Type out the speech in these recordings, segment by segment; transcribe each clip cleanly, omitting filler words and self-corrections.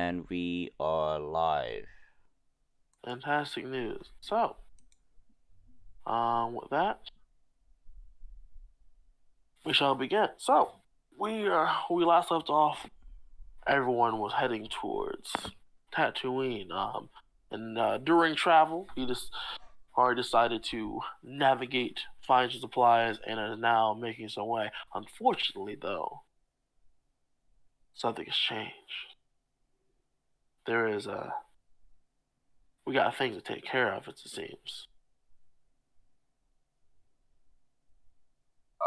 And we are live. Fantastic news. So, with that, we shall begin. So, we last left off. Everyone was heading towards Tatooine. And during travel, he just already decided to navigate, find some supplies, and is now making some way. Unfortunately, though, something has changed. We got things to take care of, it seems.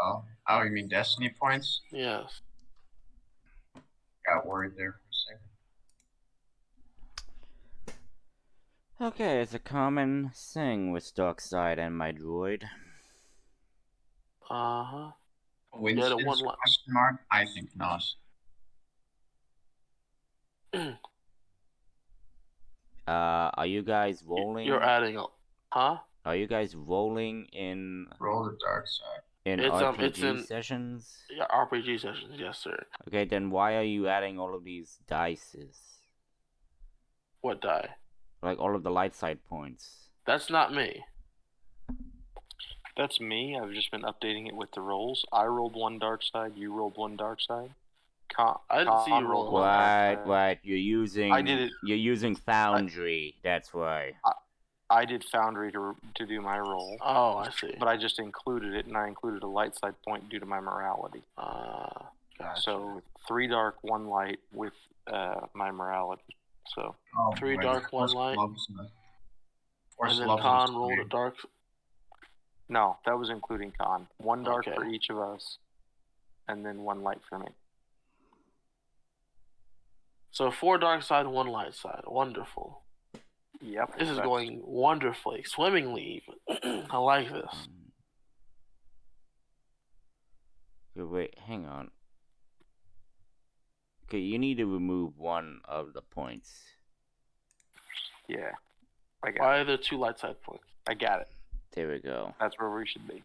Oh, you mean destiny points? Yes. Got worried there for a second. Okay, it's a common thing with Darkseid and my droid. Uh-huh. Coincidence? Question mark? I think not. Are you guys rolling? You're adding up, huh? Are you guys rolling in? Roll the dark side. In RPG sessions? Yeah, RPG sessions, yes, sir. Okay, then why are you adding all of these dices? What die? Like all of the light side points. That's not me. That's me. I've just been updating it with the rolls. I rolled one dark side. You rolled one dark side. I didn't see you roll one. Right. You're using. I did it. You're using Foundry. That's why. I did Foundry to do my roll. Oh, I see. But I just included it, and I included a light side point due to my morality. Gotcha. So 3 dark, 1 light with my morality. So 3 dark, 1 light. And then Khan rolled a dark. No, that was including Khan. 1 dark for each of us, and then 1 light for me. So 4 dark side, 1 light side. Wonderful. Yep. This is going wonderfully, swimmingly even. I like this. Wait, hang on. Okay, you need to remove 1 of the points. Yeah. Why are there 2 light side points? I got it. There we go. That's where we should be.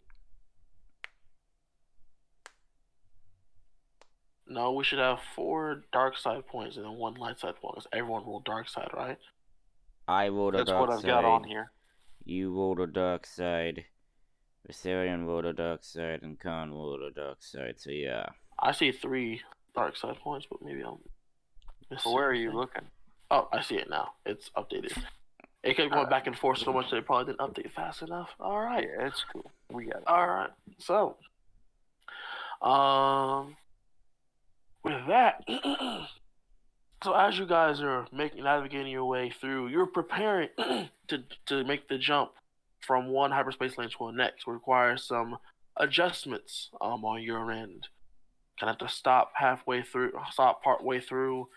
No, we should have 4 dark side points and then 1 light side point. Because everyone rolled dark side, right? I rolled a dark side. That's what I've got on here. You rolled a dark side. Viserion rolled a dark side, and Khan rolled a dark side. So yeah. I see 3 dark side points, but maybe I'm missing. Where are you looking? Oh, I see it now. It's updated. It kept going back and forth so much that it probably didn't update fast enough. All right. Yeah, it's cool. We got it. All right. So, with that, so as you guys are navigating your way through, you're preparing to make the jump from one hyperspace lane to the next. It requires some adjustments on your end. Kind of have to stop partway through,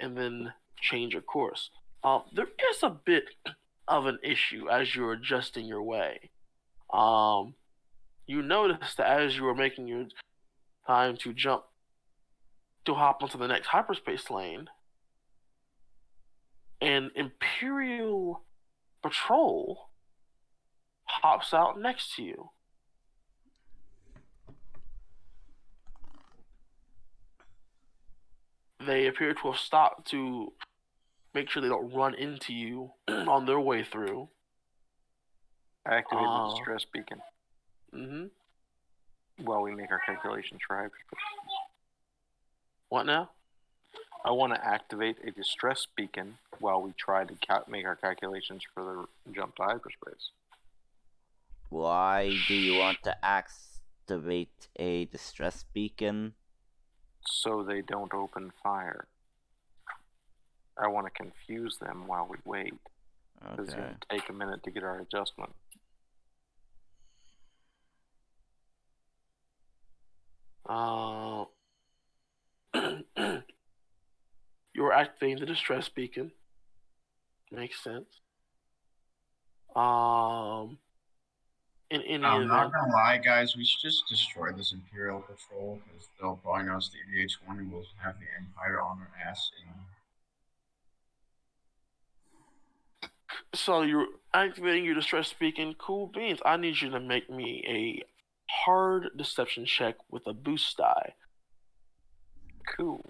and then change your course. There is a bit of an issue as you're adjusting your way. You notice that as you are making your time to jump to hop onto the next hyperspace lane, an Imperial patrol hops out next to you. They appear to have stopped to make sure they don't run into you on their way through. Activate the distress beacon. Mm-hmm. While we make our calculations for hyperspace. What now? I want to activate a distress beacon while we try to make our calculations for the jump to hyperspace. Why do you want to activate a distress beacon? So they don't open fire. I want to confuse them while we wait. Okay. It's going to take a minute to get our adjustment. You're activating the distress beacon. Makes sense. I'm not gonna lie, guys. We should just destroy this Imperial patrol because they'll probably know us the GXwayne and we'll have the Empire on our ass. So you're activating your distress beacon. Cool beans. I need you to make me a hard deception check with a boost die. Cool.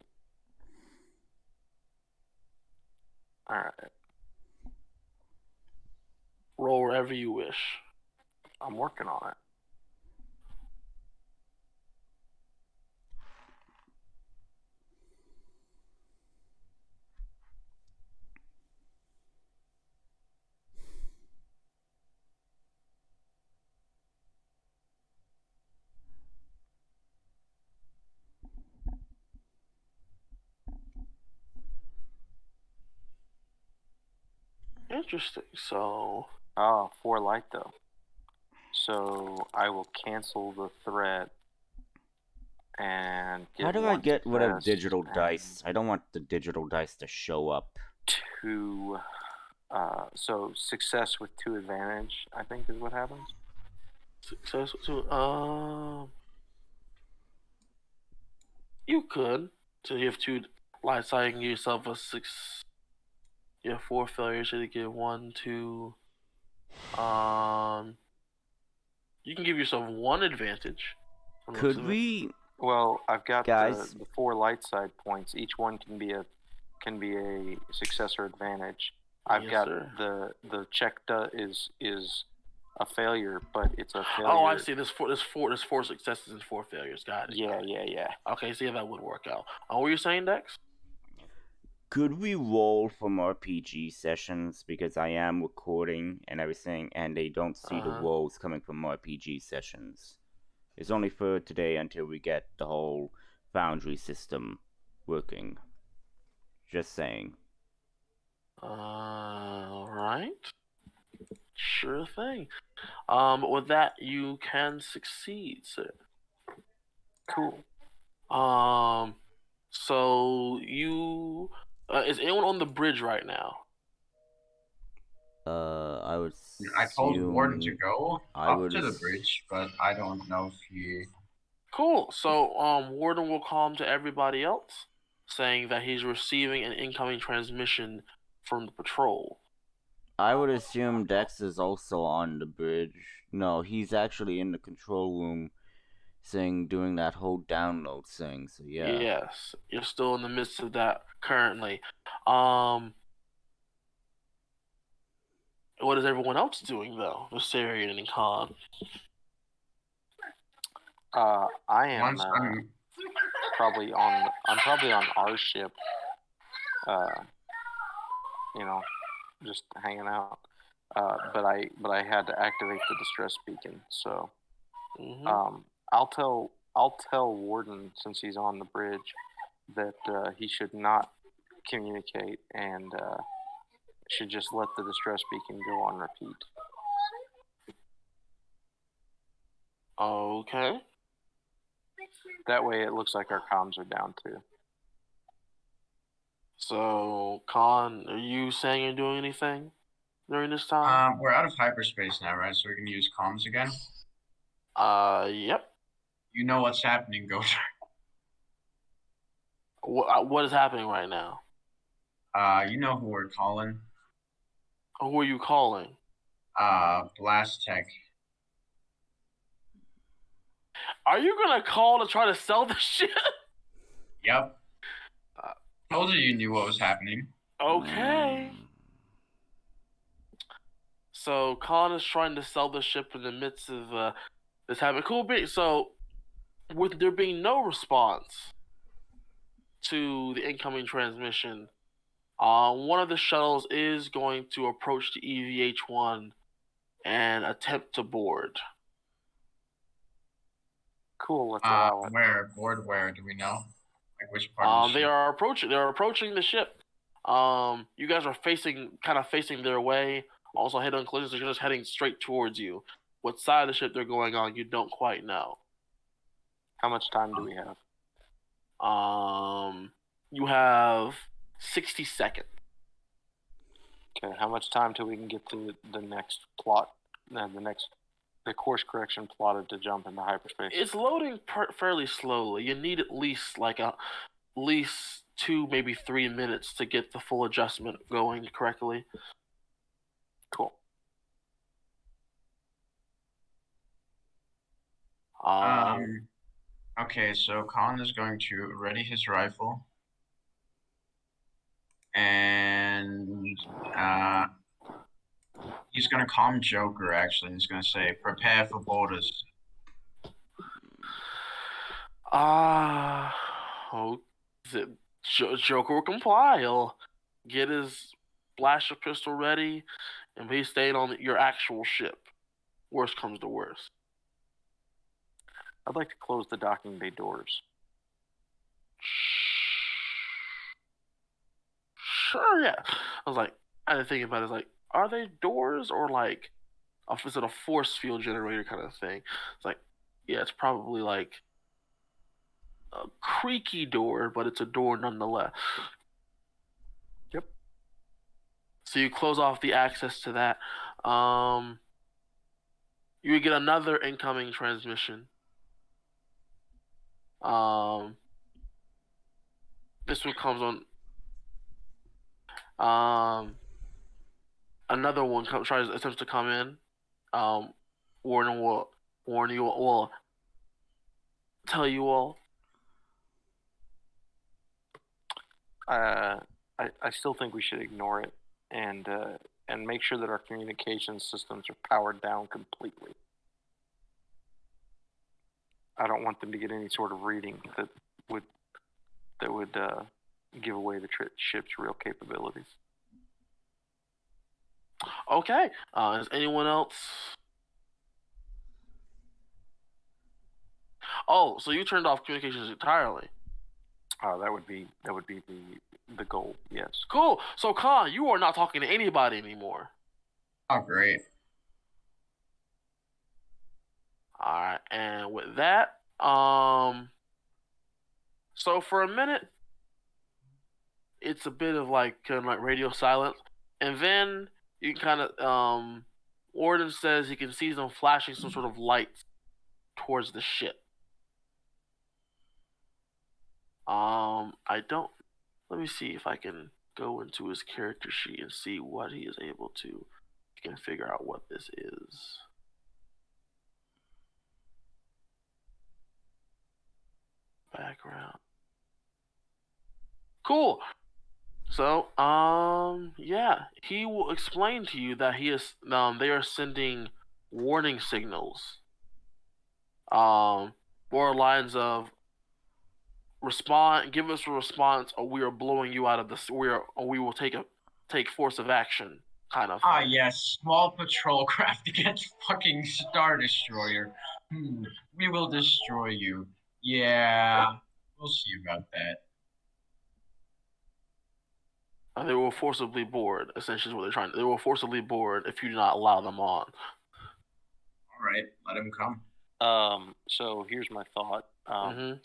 Alright. Roll wherever you wish. I'm working on it. Interesting. So. 4 light though. So I will cancel the threat and get How do I get rid of success digital and dice? I don't want the digital dice to show up. 2. So success with 2 advantage, I think, is what happens. Success. You could. So you have 2 light side, you can give yourself a 6. You have 4 failures, so you get 1, 2. You can give yourself 1 advantage. Could we? Well, I've got Guys. the 4 light side points. Each one can be a success or advantage. I've got the check is a failure, but it's a failure. Oh, I see. There's 4 successes and 4 failures. Got it. Yeah. Okay, see if that would work out. What were you saying, Dex? Could we roll from RPG sessions, because I am recording and everything, and they don't see the rolls coming from RPG sessions. It's only for today until we get the whole Foundry system working. Just saying. Alright. Sure thing. With that, you can succeed, sir. Cool. So you... is anyone on the bridge right now? I would I told Warden to go up to the bridge, but I don't know if he... Cool. So, Warden will calm to everybody else, saying that he's receiving an incoming transmission from the patrol. I would assume Dex is also on the bridge. No, he's actually in the control room doing that whole download thing, so yeah. Yes, you're still in the midst of that currently. What is everyone else doing, though? Viserion and Khan. I am probably on our ship. Just hanging out. But I had to activate the distress beacon, so I'll tell Warden, since he's on the bridge, that he should not communicate and should just let the distress beacon go on repeat. Okay. That way it looks like our comms are down too. So, Khan, are you saying you're doing anything during this time? We're out of hyperspace now, right? So we can use comms again? Yep. You know what's happening, Ghost. What is happening right now? You know who we're calling? Who are you calling? Blast Tech. Are you gonna call to try to sell the shit? Yep. Told you knew what was happening. Okay. So Khan is trying to sell the ship in the midst of this happening. Cool. So, with there being no response to the incoming transmission, one of the shuttles is going to approach the EVH-1 and attempt to board. Cool. Let's allow it. Where do we know? Like which part of the ship? They're approaching the ship. You guys are kind of facing their way. Also head on collisions, they're just heading straight towards you. What side of the ship they're going on, you don't quite know. How much time do we have? You have 60 seconds. Okay, how much time till we can get to the next plot? The course correction plotted to jump into hyperspace. It's loading fairly slowly. You need at least 2, maybe 3 minutes to get the full adjustment going correctly. Cool. Okay, so Khan is going to ready his rifle and He's gonna calm Joker, actually, and he's gonna say, prepare for borders. Joker will comply. He'll get his blaster pistol ready, and he's staying on your actual ship. Worst comes to worst. I'd like to close the docking bay doors. Sure, yeah. I didn't think about it. Like, are they doors or like, is it a force field generator kind of thing? It's like, yeah, it's probably like a creaky door, but it's a door nonetheless. Yep. So you close off the access to that. You would get another incoming transmission. This one comes on. Another one attempts to come in. Warden will warn you. Will tell you all. I still think we should ignore it and make sure that our communication systems are powered down completely. I don't want them to get any sort of reading that would give away the ship's real capabilities. Okay. Is anyone else? Oh, so you turned off communications entirely? That would be the goal. Yes. Cool. So Khan, you are not talking to anybody anymore. Oh, great. All right, and with that, so for a minute, it's a bit of like kind of like radio silence, and then you kind of Warden says he can see them flashing some sort of lights towards the ship. Let me see if I can go into his character sheet and see what he is able to. You can figure out what this is. Background. Cool. So, yeah, he will explain to you that they are sending warning signals. More lines of give us a response, or we are blowing you out of this. We will take force of action, kind of. Ah, yes, small patrol craft against fucking Star Destroyer. We will destroy you. Yeah, we'll see about that. They will forcibly board. Essentially, is what they're trying. They will forcibly board if you do not allow them on. All right, let him come. So here's my thought. Mm-hmm.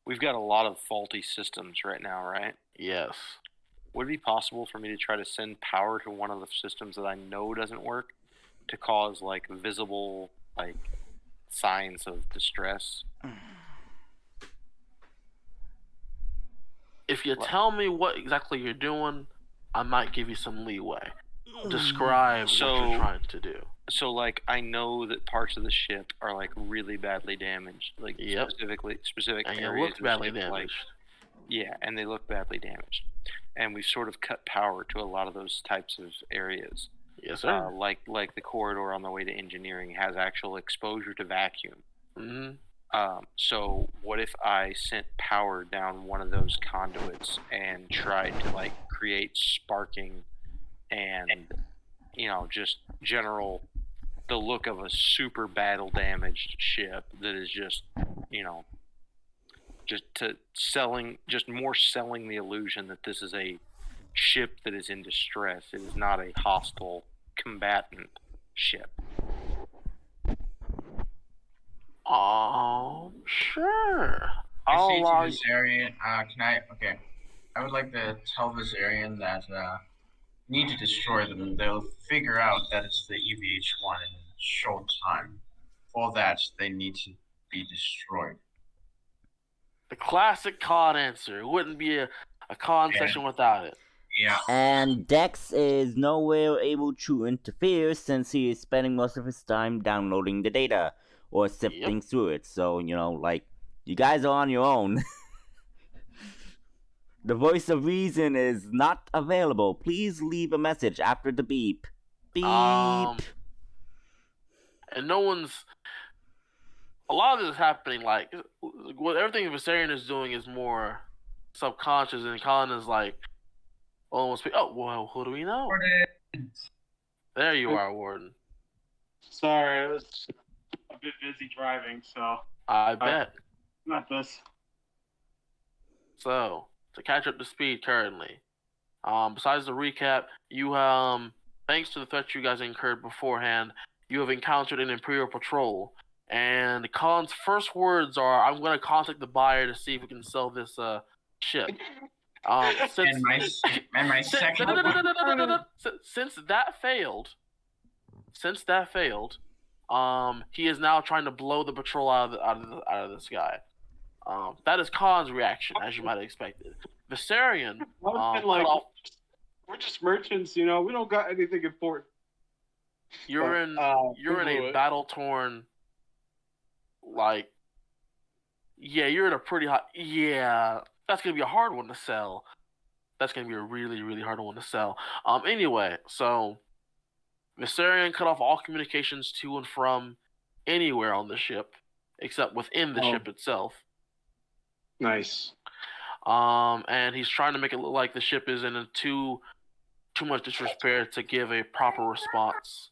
We've got a lot of faulty systems right now, right? Yes. Would it be possible for me to try to send power to one of the systems that I know doesn't work to cause like visible like signs of distress? If you tell me what exactly you're doing, I might give you some leeway. Describe what you're trying to do. So, like, I know that parts of the ship are like really badly damaged, like specific and areas. It looks badly damaged. Like, yeah, and they look badly damaged, and we've sort of cut power to a lot of those types of areas. Yes, sir. Like the corridor on the way to engineering has actual exposure to vacuum. Mm-hmm. So what if I sent power down one of those conduits and tried to like create sparking and, you know, just the look of a super battle damaged ship that is just, you know, selling the illusion that this is a ship that is in distress. It is not a hostile combatant ship. Sure. I say to Viserion, okay. I would like to tell Viserion that we need to destroy them. They'll figure out that it's the EVH-1 in a short time. For that, they need to be destroyed. The classic con answer. It wouldn't be a con session without it. Yeah. And Dex is nowhere able to interfere since he is spending most of his time downloading the data or sifting through it. So, you know, like, you guys are on your own. The voice of reason is not available. Please leave a message after the beep. Beep. And no one's. A lot of this is happening. Like what everything Viserion is doing is more subconscious, and Colin is like almost. Oh well, who do we know? Warden. There you are, Warden. Sorry, I was a bit busy driving, so I bet. not this. So to catch up to speed currently, besides the recap, you thanks to the threats you guys incurred beforehand, you have encountered an Imperial patrol. And Colin's first words are, "I'm going to contact the buyer to see if we can sell this ship." Since that failed, he is now trying to blow the patrol out of the sky. That is Khan's reaction, as you might have expected. Viserion, we're just merchants, you know. We don't got anything important. You're in a battle-torn, like, yeah, you're in a pretty hot, yeah, that's going to be a hard one to sell. That's going to be a really, really hard one to sell. Anyway, so Viserion cut off all communications to and from anywhere on the ship, except within the ship itself. Nice. And he's trying to make it look like the ship is in too much disrepair to give a proper response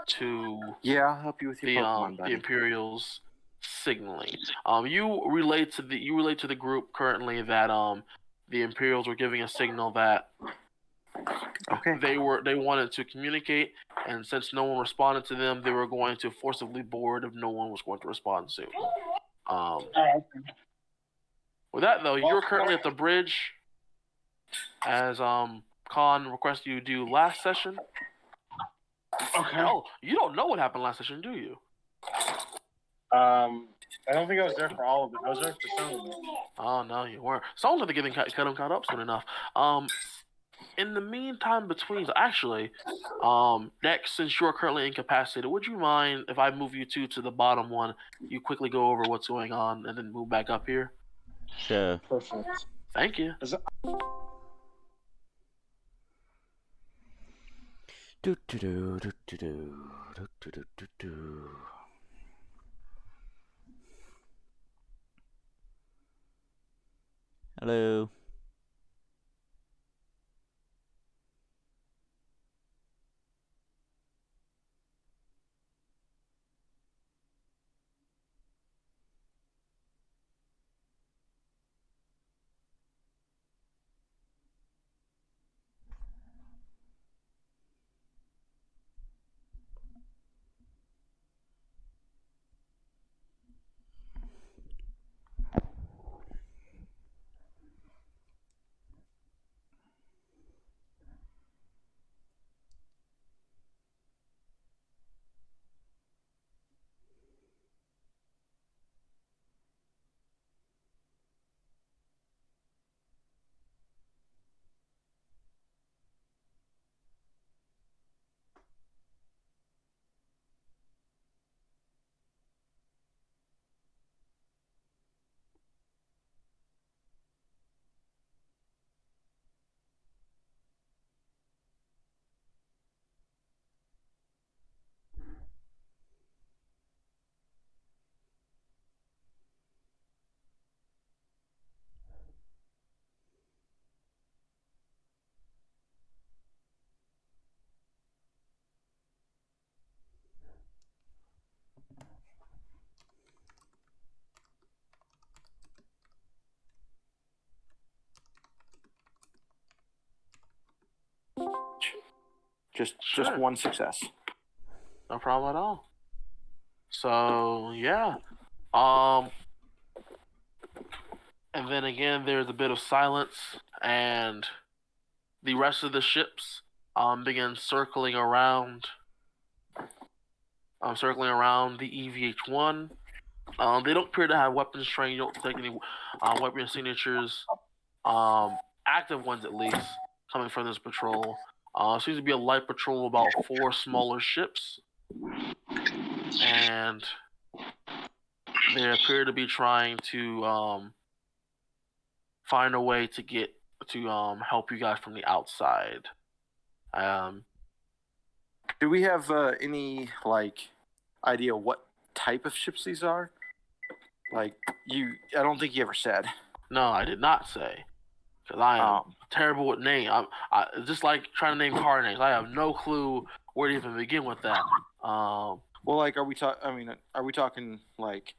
to I'll help you with your Pokemon, the Imperials signaling. You relate to the group currently that the Imperials were giving a signal that they wanted to communicate, and since no one responded to them, they were going to forcibly board if no one was going to respond soon. With that though, you're currently at the bridge as Khan requested you do last session. Okay. Oh, you don't know what happened last session, do you? I don't think I was there for all of it. I was there for some of it. Oh no, you weren't. Someone's gonna get caught up soon enough. In the meantime, actually, next, since you're currently incapacitated, would you mind if I move you two to the bottom one? You quickly go over what's going on and then move back up here. Sure. Perfect. Thank you. Hello. Just one success. No problem at all. So yeah, and then again, there's a bit of silence, and the rest of the ships begin circling around the EVH-1. They don't appear to have weapons trained. You don't detect any weapon signatures, active ones at least, coming from this patrol. Seems to be a light patrol of about 4 smaller ships, and they appear to be trying to find a way to get help you guys from the outside. Do we have any idea what type of ships these are? I don't think you ever said. No, I did not say, because I am terrible with names. I just like trying to name car names. I have no clue where to even begin with that. Well, are we talking like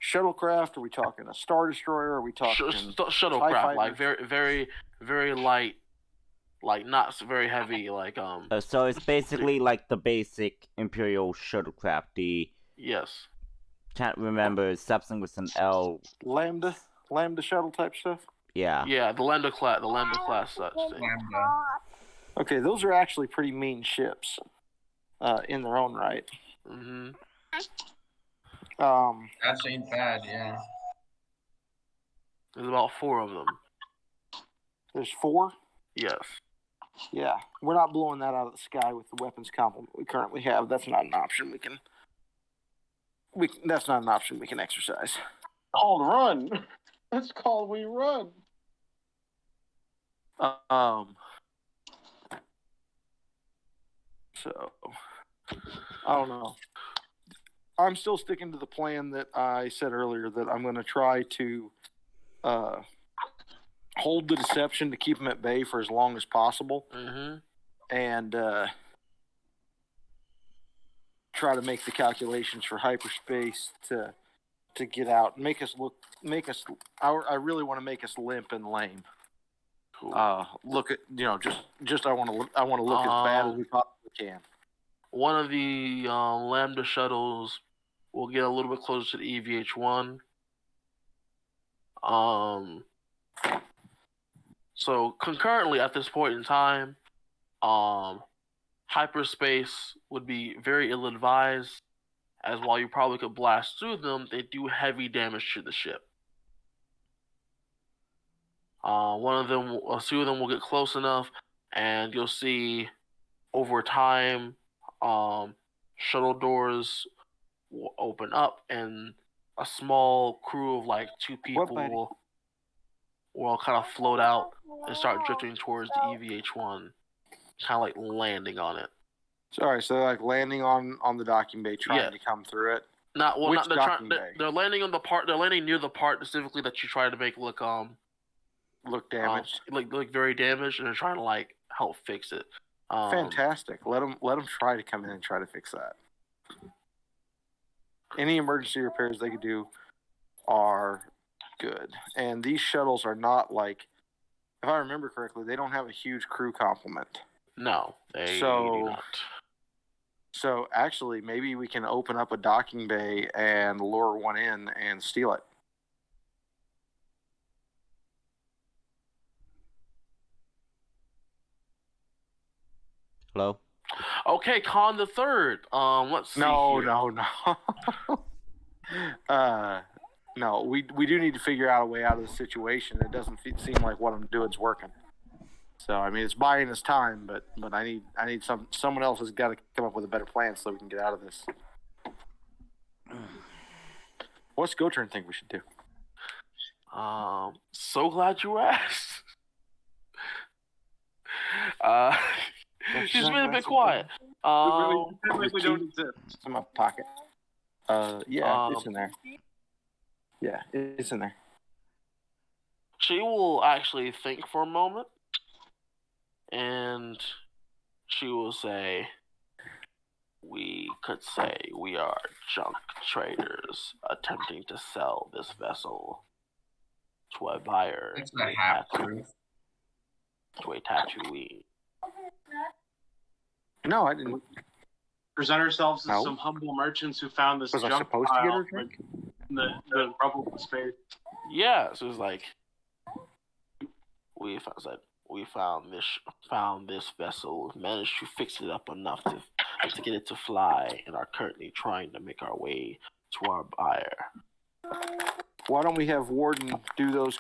shuttlecraft? Are we talking a star destroyer? Are we talking shuttlecraft? Like very, very, very light, like not very heavy. Like So it's basically like the basic Imperial shuttlecraft. Yes. Can't remember, something with an L. Lambda shuttle type stuff. Yeah. Yeah, the Lambda class such thing. Okay, those are actually pretty mean ships, in their own right. Mm-hmm. That ain't bad, yeah. There's about 4 of them. There's 4? Yes. Yeah, we're not blowing that out of the sky with the weapons complement we currently have. That's not an option that's not an option we can exercise. Called run. That's called we run. So, I don't know. I'm still sticking to the plan that I said earlier, that I'm going to try to hold the deception to keep them at bay for as long as possible. Mm-hmm. And try to make the calculations for hyperspace to get out and I really want to make us limp and lame. Cool. Look at, just I want to look as bad as we possibly can. One of the Lambda shuttles will get a little bit closer to the EVH-1. So concurrently at this point in time, hyperspace would be very ill-advised, as while you probably could blast through them, they do heavy damage to the ship. A few of them will get close enough, and you'll see over time, shuttle doors will open up, and a small crew of like 2 people will kind of float out and start drifting towards the EVH-1, kind of like landing on it. Sorry, so they're like landing on the docking bay, trying to come through it. They're landing on the part. They're landing near the part specifically that you try to make look damaged, like very damaged, and they're trying to like help fix it. Fantastic. Let them try to come in and try to fix that. Any emergency repairs they could do are good. And these shuttles are not like, if I remember correctly, they don't have a huge crew complement. No, they do not. So actually, maybe we can open up a docking bay and lure one in and steal it. Hello? Okay, Khan the Third. Let's see. No. No, we do need to figure out a way out of the situation. It doesn't seem like what I'm doing is working. So I mean, it's buying us time, but I need someone else has got to come up with a better plan so we can get out of this. What's Go-Turn think we should do? So glad you asked. She's been a bit quiet. We don't exist. It's in my pocket. It's in there. Yeah, it's in there. She will actually think for a moment, and she will say, "We could say we are junk traders attempting to sell this vessel to a buyer It's a half-truth. to a Tatooine." No, I didn't. Present ourselves as some humble merchants who found this Was I junk supposed to get pile her a drink? in the rubble of space. Yeah, so it's like, we found this vessel, managed to fix it up enough to get it to fly, and are currently trying to make our way to our buyer. Why don't we have Warden do those?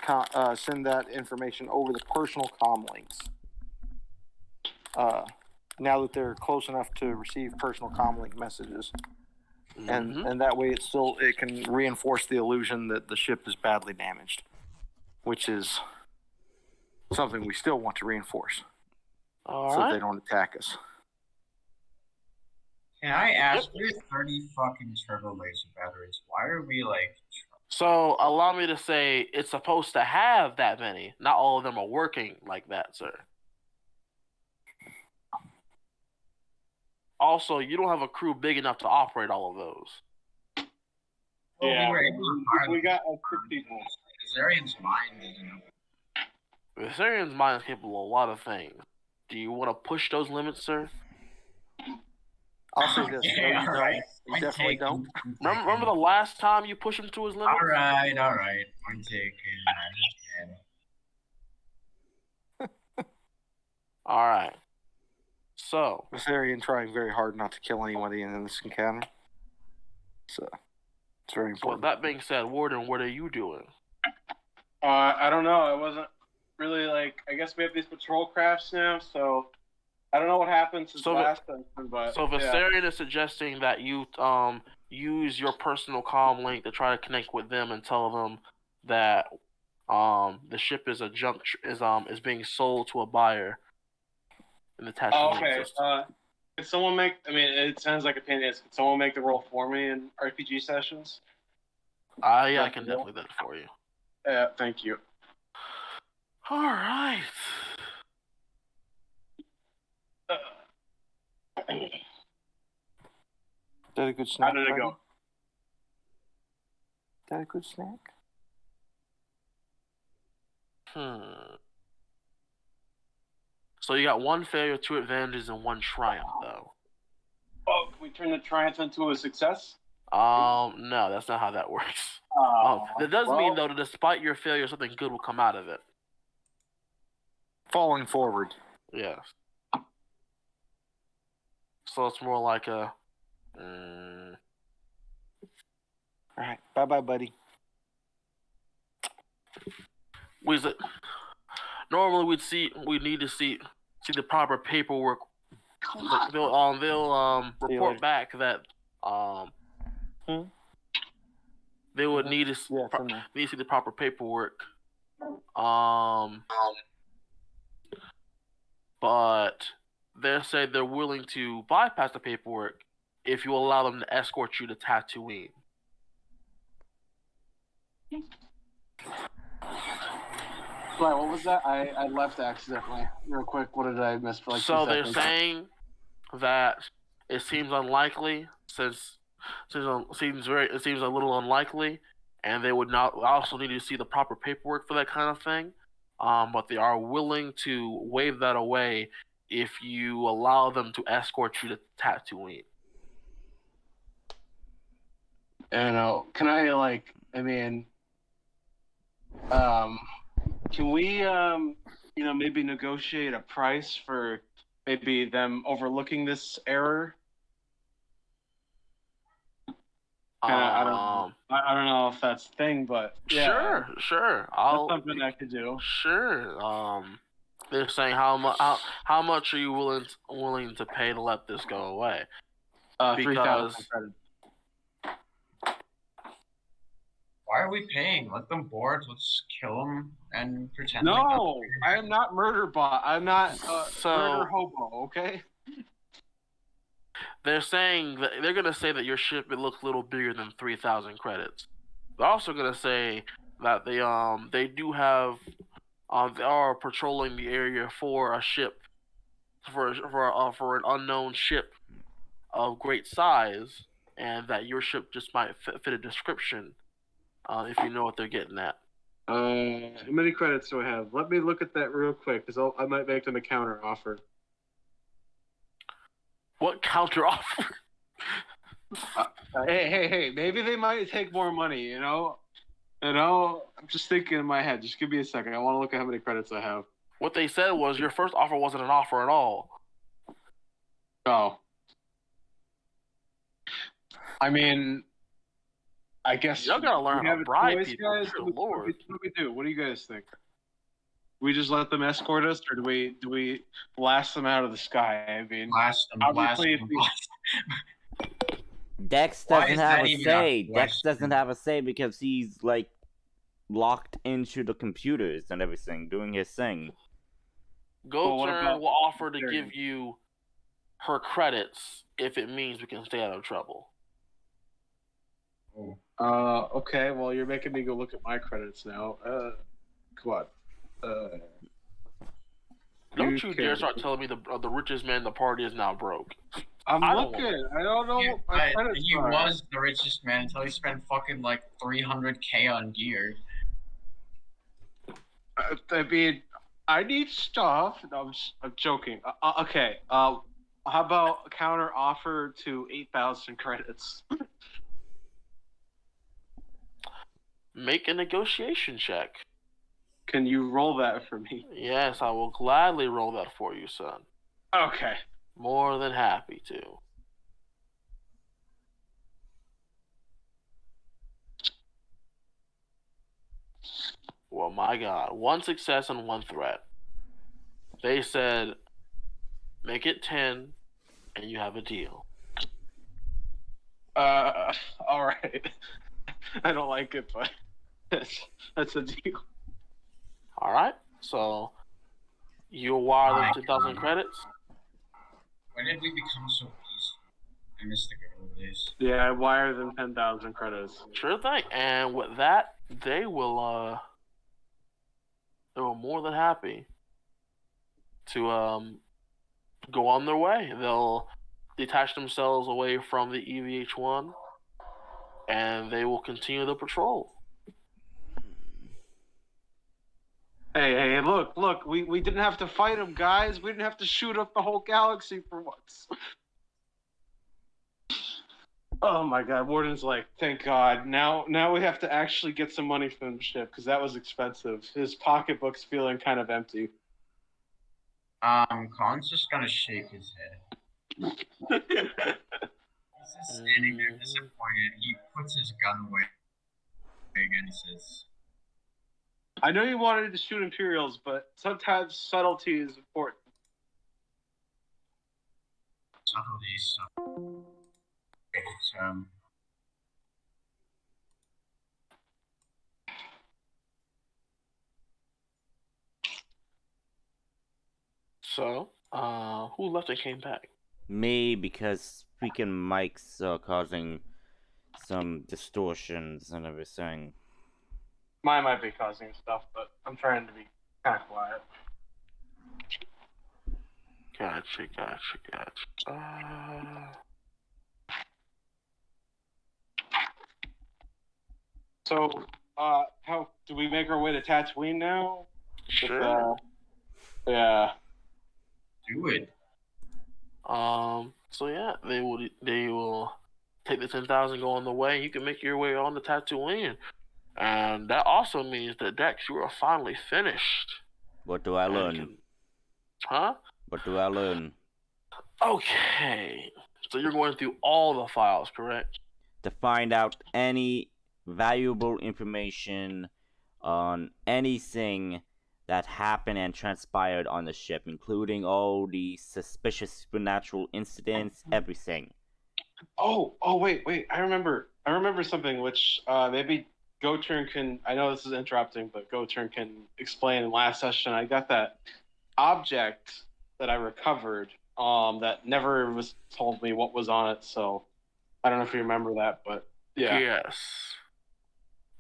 Send that information over the personal comm links. Now that they're close enough to receive personal comm link messages, and that way it can reinforce the illusion that the ship is badly damaged, which is something we still want to reinforce All so right. they don't attack us. Can I ask, we have 30 fucking turbo laser batteries. Why are we like... So allow me to say it's supposed to have that many. Not all of them are working like that, sir. Also, you don't have a crew big enough to operate all of those. Well, Yeah, we were able to fire we them. got like 6 people. Azarian's mind is... Viserian's mind is capable of a lot of things. Do you want to push those limits, sir? I'll say this. Okay, No, you don't. alright. You definitely don't. Remember the last time you pushed him to his limits? Alright. I'm taking... I understand. All right. So, Viserion trying very hard not to kill anybody in this encounter. So, it's very with important. that being said, Warden, what are you doing? I don't know. I wasn't really like. I guess we have these patrol crafts now, so I don't know what happened since last time. But So Viserion is suggesting that you use your personal comm link to try to connect with them and tell them that the ship is is being sold to a buyer in the Tatooine okay. system. Could someone make? I mean, it sounds like a pain in the ass. Could someone make the roll for me in RPG sessions? Yeah, I can definitely do that for you. Yeah, thank you. All right. Is that a good snack? How did it buddy? go? Is that a good snack? So you got one failure, 2 advantages, and 1 triumph, though. Oh, can we turn the triumph into a success? No, that's not how that works. That does mean, though, that despite your failure, something good will come out of it. Falling forward. Yes. So it's more like a... All right. Bye-bye, buddy. Normally we'd need to see the proper paperwork. They'll report back that they would need to see the proper paperwork. But they say they're willing to bypass the paperwork if you allow them to escort you to Tatooine. Right, what was that? I left accidentally. Real quick, what did I miss for like 2 So seconds? they're saying that it seems unlikely, it seems a little unlikely, and they would not also need to see the proper paperwork for that kind of thing. But they are willing to waive that away if you allow them to escort you to Tatooine. Can I can we maybe negotiate a price for maybe them overlooking this error? I don't know if that's a thing, but yeah, Sure. That's something I could do. Sure. They're saying how much are you willing to pay to let this go away? 3,000 credits. Why are we paying? Let them board. Let's kill them and pretend. No, I am not murder bot. I'm not murder hobo. Okay. They're saying that they're gonna say that your ship looks a little bigger than 3,000 credits. They're also gonna say that they are patrolling the area for a ship for an unknown ship of great size, and that your ship just might fit a description. If you know what they're getting at. How many credits do I have? Let me look at that real quick, because I might make them a counter offer. What counter offer? Hey! Maybe they might take more money. You know. I'm just thinking in my head. Just give me a second. I want to look at how many credits I have. What they said was your first offer wasn't an offer at all. Oh. I mean, I guess y'all gotta learn how to bribe people. Guys? What do we do? What do you guys think? We just let them escort us, or do we blast them out of the sky? I mean, blast them. Dex doesn't have a say. Dex doesn't have a say because he's like locked into the computers and everything, doing his thing. GoTurn will offer to give you her credits if it means we can stay out of trouble. Okay, well, you're making me go look at my credits now. Come on. Don't you dare start telling me the richest man in the party is now broke. I'm looking. I don't know what my credits he are. was the richest man until he spent fucking like 300K on gear. I mean, I need stuff. No, I'm joking. Okay. How about a counter offer to 8,000 credits? Make a negotiation check. Can you roll that for me? Yes, I will gladly roll that for you, son. Okay. More than happy to. Well, my God. 1 success and 1 threat. They said, make it 10, and you have a deal. All right. I don't like it, but that's a deal. All right. So you wire them 2,000 credits. When did we become so peaceful? I miss the good old days. Yeah, I wire them 10,000 credits. Sure thing. And with that, they were more than happy to go on their way. They'll detach themselves away from the EVH-1, and they will continue the patrol. Hey, look, we didn't have to fight them, guys. We didn't have to shoot up the whole galaxy for once. Oh my God, Warden's like, thank God. Now we have to actually get some money from the ship, because that was expensive. His pocketbook's feeling kind of empty. Khan's just gonna shake his head. He's just standing there disappointed. He puts his gun away again, he says, I know you wanted to shoot Imperials, but sometimes subtlety is important. Subtlety. So, who left and came back? Me, because freaking mics are causing some distortions and everything. Mine might be causing stuff, but I'm trying to be kind of quiet. Gotcha. So, how do we make our way to Tatooine now? Sure. Yeah. Do it. So yeah, they will take the 10,000, go on the way. You can make your way on to Tatooine, and that also means that Dex, you are finally finished. What do I learn? Huh? What do I learn? Okay, so you're going through all the files, correct? To find out any valuable information on anything that happened and transpired on the ship, including all the suspicious supernatural incidents, everything. Oh, wait. I remember something which maybe GoTurn can. I know this is interrupting, but GoTurn can explain. In last session, I got that object that I recovered. That never was told me what was on it. So I don't know if you remember that, but yeah. Yes.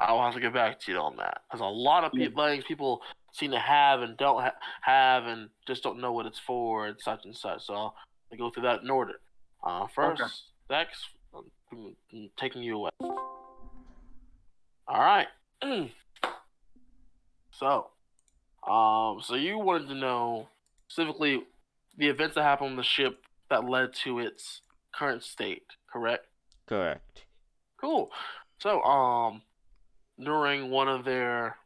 I'll have to get back to you on that, because a lot of people seem to have and don't have and just don't know what it's for and such. So I'll go through that in order. First, okay. Dex, I'm taking you away. All right. So you wanted to know specifically the events that happened on the ship that led to its current state, correct? Correct. Cool. So, during one of their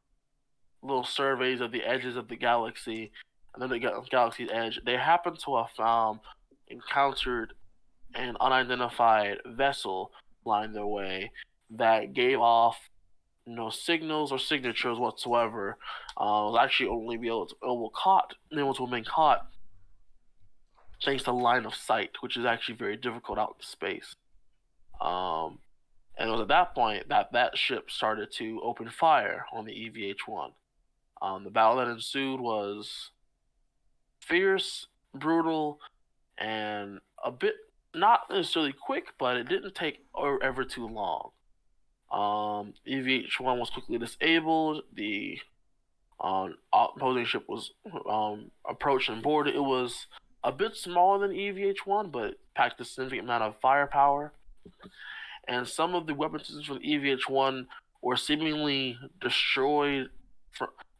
little surveys of the edges of the galaxy, and then the galaxy's edge, they happened to have encountered an unidentified vessel flying their way that gave off no signals or signatures whatsoever. Was actually only able to remain caught thanks to line of sight, which is actually very difficult out in space. And it was at that point that ship started to open fire on the EVH-1. The battle that ensued was fierce, brutal, and a bit not necessarily quick, but it didn't take ever too long. EVH-1 was quickly disabled. The opposing ship was approached and boarded. It was a bit smaller than EVH-1, but packed a significant amount of firepower. And some of the weapon systems from EVH-1 were seemingly destroyed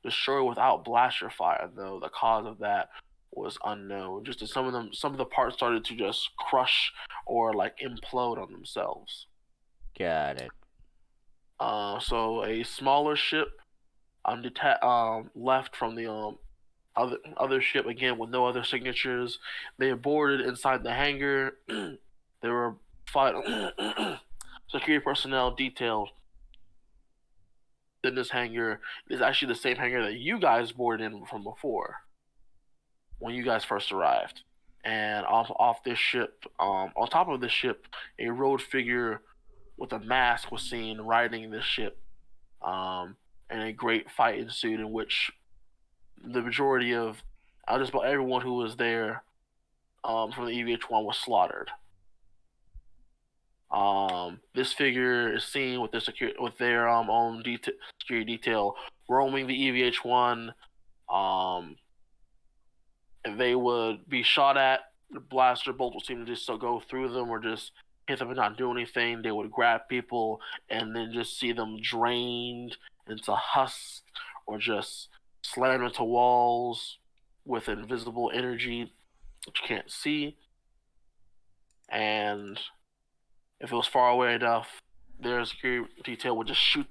without blaster fire, though the cause of that was unknown. Just as some of the parts started to just crush or like implode on themselves. Got it. So a smaller ship left from the other ship, again with no other signatures. They boarded inside the hangar. There were security personnel detailed in this hangar. It's actually the same hangar that you guys boarded in from before, when you guys first arrived. And off this ship, on top of the ship, a road figure with a mask was seen riding this ship. And a great fight ensued in which the majority of just about everyone who was there from the EVH-1 was slaughtered. This figure is seen with their own security detail roaming the EVH-1. And they would be shot at. The blaster bolts would seem to just so go through them or just hit them and not do anything. They would grab people and then just see them drained into husks or just slammed into walls with invisible energy that you can't see. And if it was far away enough, their security detail would just shoot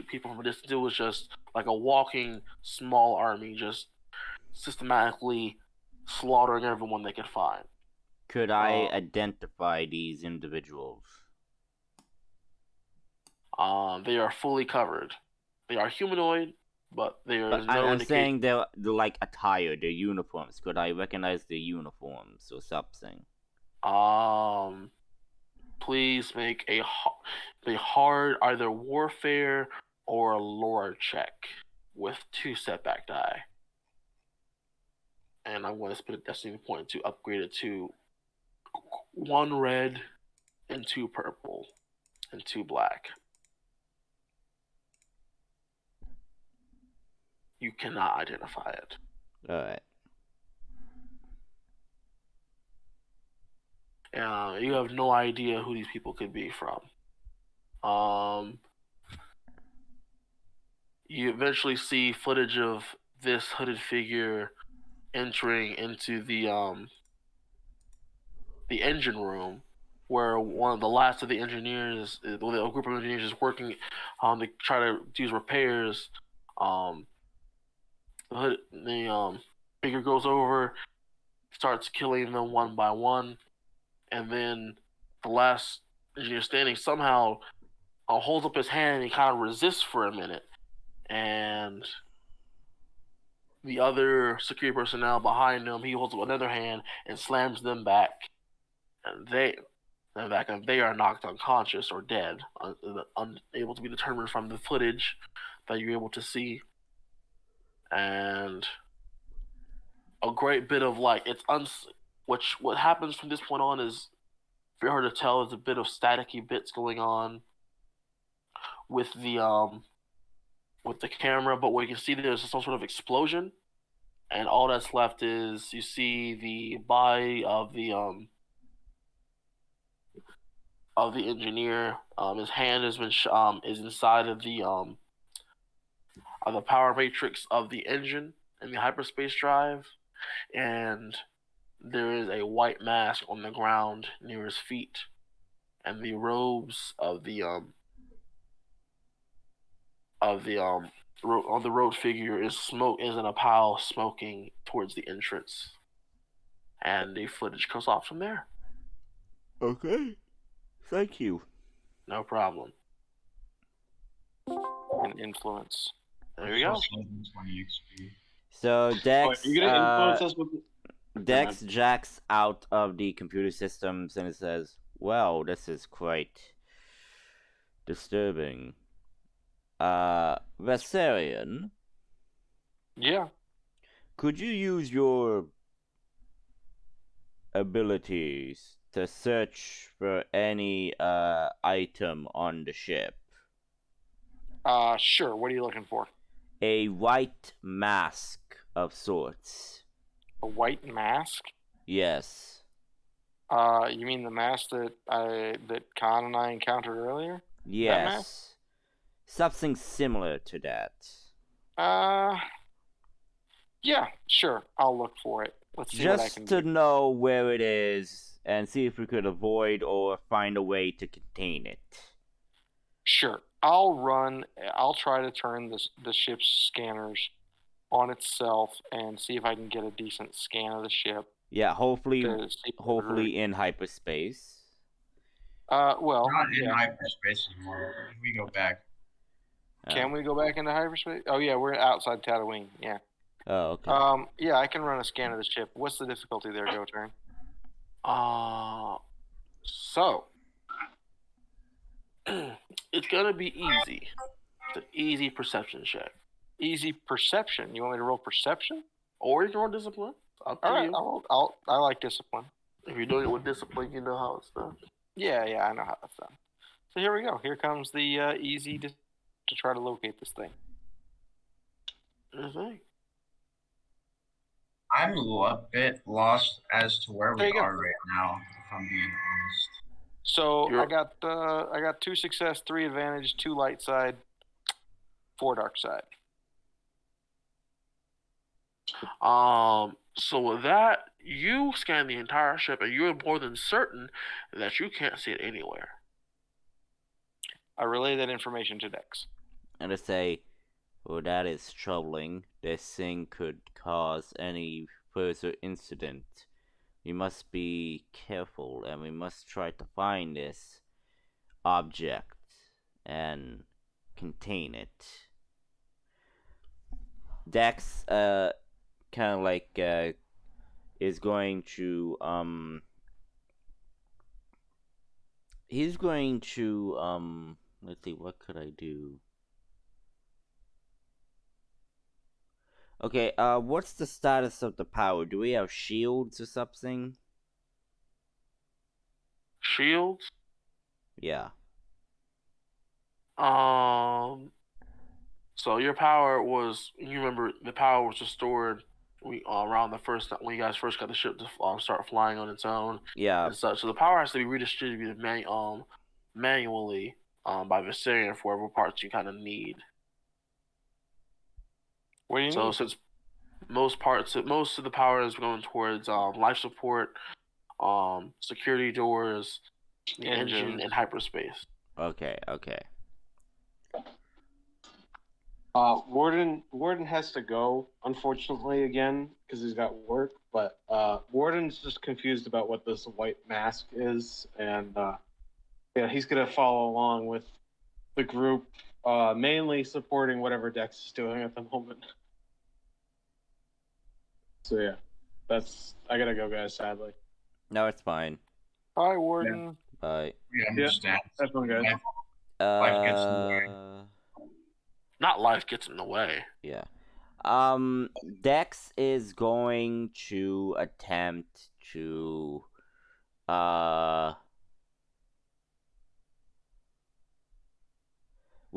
people from a distance. It was just like a walking small army, just systematically slaughtering everyone they could find. Could I identify these individuals? They are fully covered. They are humanoid, but there is no I'm saying they're like attired, their uniforms. Could I recognize their uniforms or something? Please make a hard either warfare or lore check with 2 setback die. And I'm going to spend a destiny point to upgrade it to 1 red and 2 purple and 2 black. You cannot identify it. Alright. You have no idea who these people could be from. You eventually see footage of this hooded figure entering into the engine room, where one of the last of the engineers, a group of engineers, is working to try to do repairs. The figure goes over, starts killing them one by one, and then the last engineer standing somehow holds up his hand and he kind of resists for a minute, and the other security personnel behind him, he holds up another hand and slams them back, and they are knocked unconscious or dead, unable to be determined from the footage that you're able to see. And a great bit of like what happens from this point on is very hard to tell. There's a bit of staticky bits going on with the camera, but what you can see, there's some sort of explosion, and all that's left is you see the body of the engineer. His hand has been is inside of the power matrix of the engine and the hyperspace drive, and there is a white mask on the ground near his feet, and the robes of the road figure is in a pile, smoking towards the entrance, and the footage goes off from there. Okay, thank you. No problem. And influence. There you go. So Dex, you gonna influence us with? Dex jacks out of the computer systems and it says, "Well, this is quite disturbing. Vassarian? Yeah. Could you use your abilities to search for any item on the ship. Sure. What are you looking for? A white mask of sorts. A white mask? Yes. You mean the mask that Khan and I encountered earlier? That mask? Yes. Something similar to that. Yeah, sure. I'll look for it. Let's see what I can Just to do. know where it is and see if we could avoid or find a way to contain it. Sure. I'll try to turn the ship's scanners on itself and see if I can get a decent scan of the ship. Yeah, hopefully to in hyperspace. Well, Not in yeah. hyperspace anymore. We go back. Can we go back into hyperspace? Oh yeah, we're outside Tatooine. Yeah. Oh, okay. Yeah, I can run a scan of the ship. What's the difficulty there, Go Turn? So it's gonna be easy. It's an easy perception check. Easy perception. You want me to roll perception? Or you can roll discipline. Up to All right, you. I like discipline. If you're doing it with discipline, you know how it's done. Yeah, I know how it's done. So here we go. Here comes the easy to try to locate this thing. I'm a bit lost as to where There we you go. are right now, if I'm being honest. So I got 2 success, 3 advantage, 2 light side, 4 dark side. So with that, you scan the entire ship, and you're more than certain that you can't see it anywhere. I relay that information to Dex. And I say, well, that is troubling. This thing could cause any further incident. We must be careful, and we must try to find this object and contain it. Dex, kind of like, is going to, he's going to, let's see, what could I do? Okay, what's the status of the power? Do we have shields or something? Shields? Yeah. So your power was, you remember, the power was restored around the first, when you guys first got the ship to start flying on its own. Yeah. And such. So the power has to be redistributed manually by Viserion for whatever parts you kind of need. What do you so need? Since most of the power is going towards life support, security doors, the engine, and hyperspace. Okay. Warden has to go, unfortunately, again, because he's got work, but Warden's just confused about what this white mask is, and yeah, he's going to follow along with the group, mainly supporting whatever Dex is doing at the moment. So yeah, I gotta go, guys, sadly. No, it's fine. Bye, Warden. Yeah. Bye. We understand. That's fine, guys. Life gets in the way. Not life gets in the way. Yeah. Dex is going to attempt to were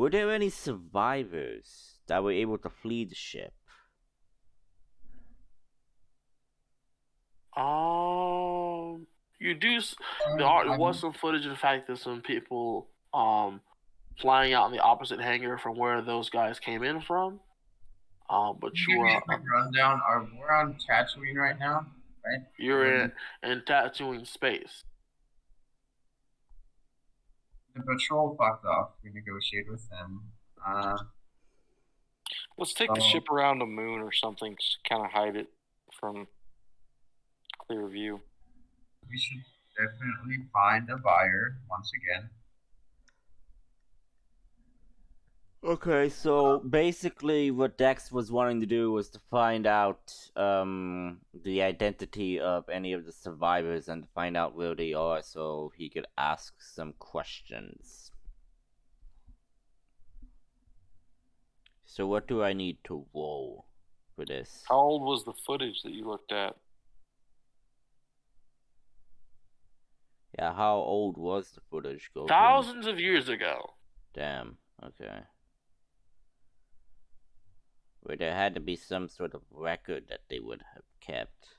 there any survivors that were able to flee the ship? You do. There was some footage of the fact that some people flying out in the opposite hangar from where those guys came in from. But you rundown. We're on Tatooine right now, right? You're in Tatooine space. The patrol fucked off. We negotiated with them. Let's take the ship around the moon or something, kind of hide it from clear view. We should definitely find a buyer once again. Okay, so basically what Dex was wanting to do was to find out the identity of any of the survivors and to find out where they are so he could ask some questions. So what do I need to roll for this? How old was the footage that you looked at? Yeah, how old was the footage? Go Thousands of years ago. Damn. Okay. Where there had to be some sort of record that they would have kept.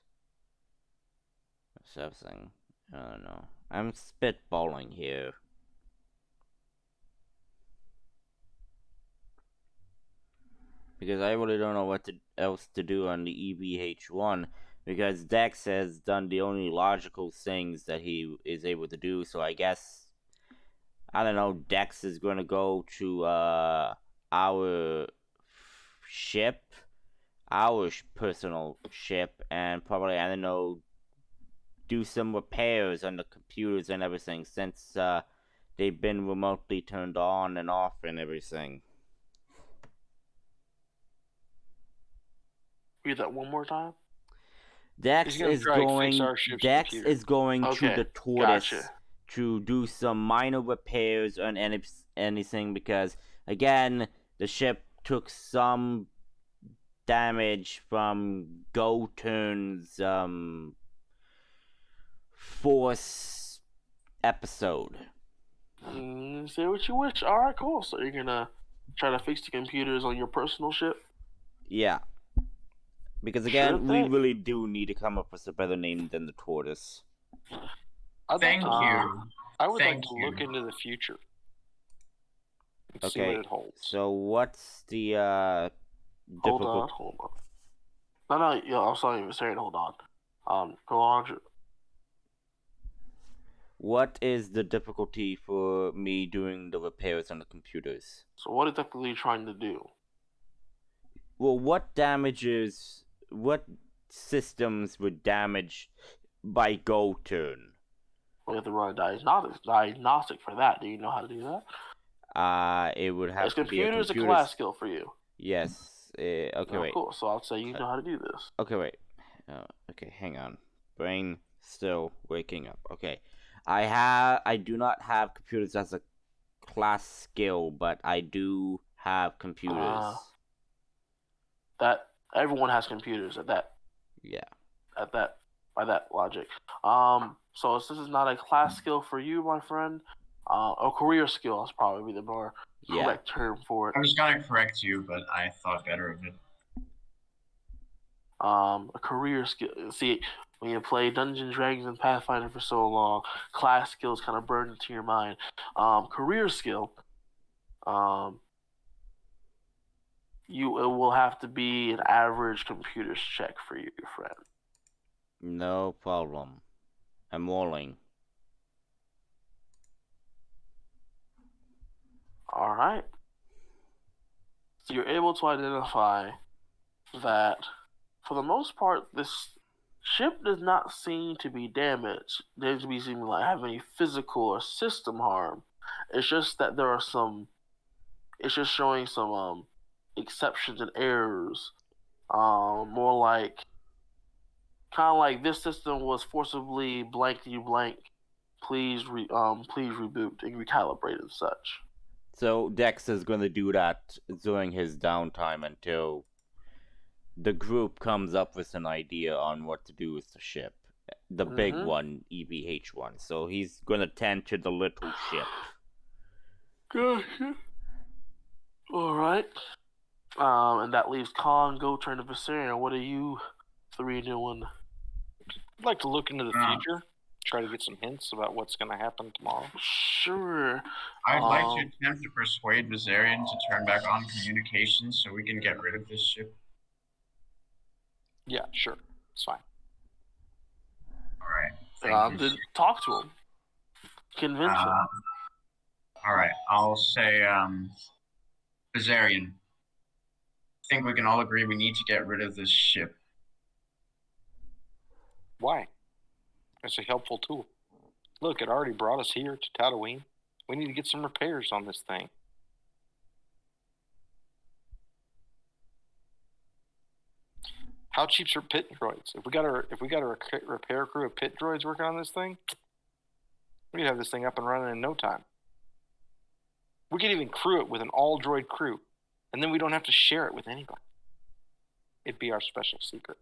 Or something. I don't know. I'm spitballing here. Because I really don't know what else to do on the EVH1. Because Dex has done the only logical things that he is able to do. So I guess, I don't know, Dex is going to go to our ship. Our personal ship. And probably, I don't know, do some repairs on the computers and everything. Since they've been remotely turned on and off and everything. Read that one more time. Dex is going to the tortoise to do some minor repairs on anything, because again the ship took some damage from Goturn's force episode. Say what you wish. All right, cool. So you're gonna try to fix the computers on your personal ship? Yeah. Because again, we really do need to come up with a better name than the tortoise. Thank you. I would like to look into the future. See what it holds. So what's the difficult? Hold on. No, yeah, I'm sorry, Viserion, hold on. Go on. What is the difficulty for me doing the repairs on the computers? So what exactly are you trying to do? Well, what systems were damaged by Goturn? We have to run a diagnostic for that. Do you know how to do that? It would have to be a computer's a class skill for you. Yes. Okay, wait. Cool. So I'll say you know how to do this. Okay, wait. Okay, hang on. Brain still waking up. Okay. I do not have computers as a class skill, but I do have computers. That everyone has computers at that. Yeah. By that logic. So this is not a class skill for you, my friend. A career skill is probably the more correct term for it. I was gonna correct you, but I thought better of it. A career skill. See, when you play Dungeons, Dragons, and Pathfinder for so long, class skills kind of burn into your mind. Career skill. It will have to be an average computer's check for you, friend. No problem. I'm rolling. All right. So you're able to identify that, for the most part, this ship does not seem to be damaged. It doesn't seem to have any physical or system harm. It's just that there are some. It's just showing some exceptions and errors. More like, kind of like this system was forcibly blankety blank. Please reboot and recalibrate and such. So Dex is going to do that during his downtime until the group comes up with an idea on what to do with the ship. The big one, EVH1. So he's going to tend to the little ship. Good. Alright. And that leaves Khan, Goturn, and Viserion. What are you three doing? I'd like to look into the future. Try to get some hints about what's going to happen tomorrow. Sure. I'd like to attempt to persuade Viserion to turn back on communications so we can get rid of this ship. Yeah, sure. It's fine. Alright. Talk to him. Convince him. Alright, I'll say, Viserion. I think we can all agree we need to get rid of this ship. Why? It's a helpful tool. Look, it already brought us here to Tatooine. We need to get some repairs on this thing. How cheap's our pit droids? If we got a repair crew of pit droids working on this thing, we could have this thing up and running in no time. We could even crew it with an all-droid crew, and then we don't have to share it with anybody. It'd be our special secret.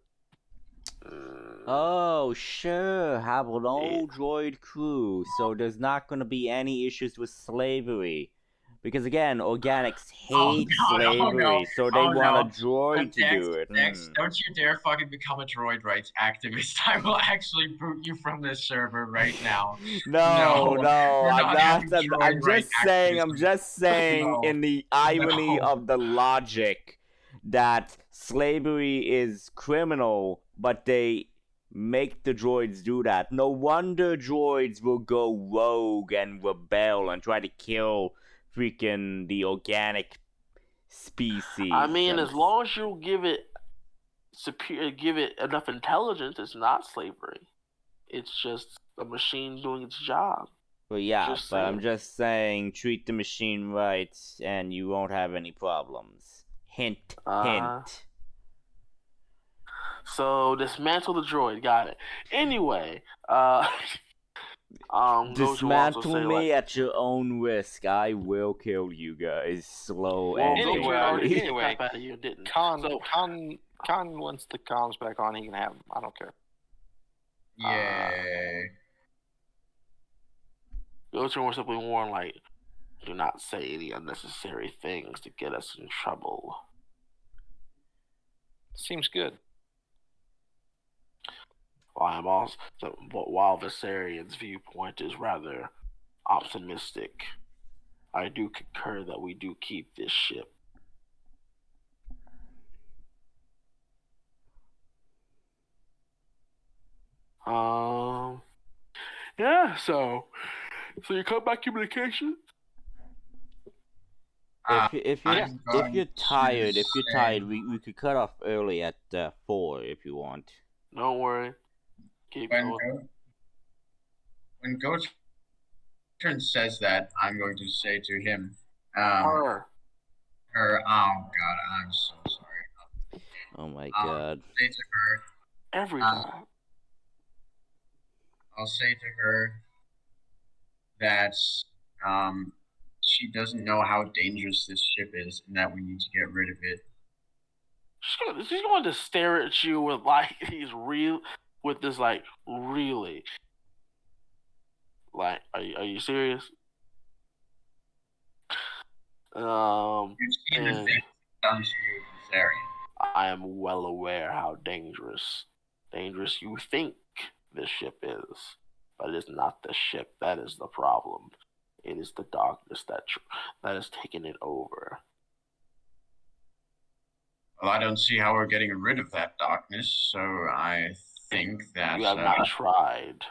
Oh, sure, have an old droid crew, so there's not gonna be any issues with slavery. Because again, organics hate slavery, so they want a droid to do it. Dex, don't you dare fucking become a droid rights activist. I will actually boot you from this server right now. No, we're I'm not having not. droid I'm right just saying. I'm activism. just saying, No. in the irony No. of the logic that slavery is criminal, but they make the droids do that. No wonder droids will go rogue and rebel and try to kill freaking the organic species. I mean, as long as you give it enough intelligence, it's not slavery. It's just a machine doing its job. Well, yeah, but I'm just saying, treat the machine right, and you won't have any problems. Hint, hint. So dismantle the droid. Got it. Anyway, dismantle me at your own risk. I will kill you guys, slow and anyway, Khan, once the comms back on, he can have them. I don't care. Yay. Goten was simply warned, like, do not say any unnecessary things to get us in trouble. Seems good. While Viserian's viewpoint is rather optimistic, I do concur that we do keep this ship. Yeah, so you cut back communication? If you're tired, we could cut off early at 4 if you want. Don't worry. Keep going. When Goten says that, I'm going to say to him, her. Oh god, I'm so sorry. Oh my god. Say to her, every time. I'll say to her that she doesn't know how dangerous this ship is and that we need to get rid of it. She's going to stare at you with like really. Like, are you serious? You've seen the things done to you, Viserion. I am well aware how dangerous you think this ship is, but it is not the ship that is the problem. It is the darkness that has taken it over. Well, I don't see how we're getting rid of that darkness, so I think that you have not tried.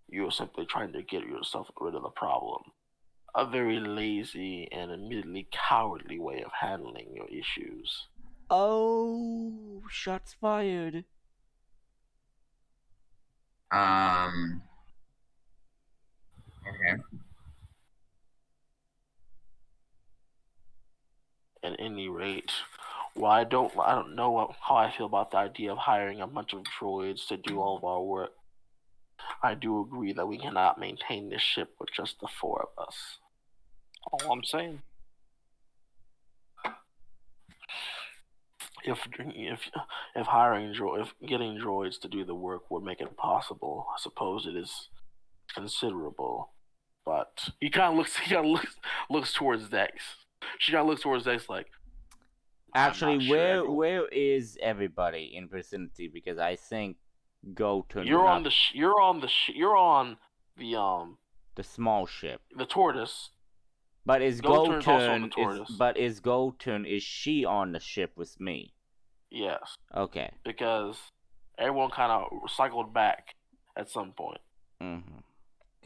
You are simply trying to get yourself rid of the problem. A very lazy and admittedly cowardly way of handling your issues. Oh, shots fired. Okay. At any rate, well, I don't know how I feel about the idea of hiring a bunch of droids to do all of our work. I do agree that we cannot maintain this ship with just the 4 of us. All I'm saying. If getting droids to do the work would make it possible, I suppose it is considerable. But he kind of looks towards Dex. She kind of looks towards Dex like. Actually, where is everybody in vicinity? Because I think Goten. You're on the small ship, the tortoise. But is Goten is she on the ship with me? Yes. Okay. Because everyone kind of cycled back at some point. Mm-hmm.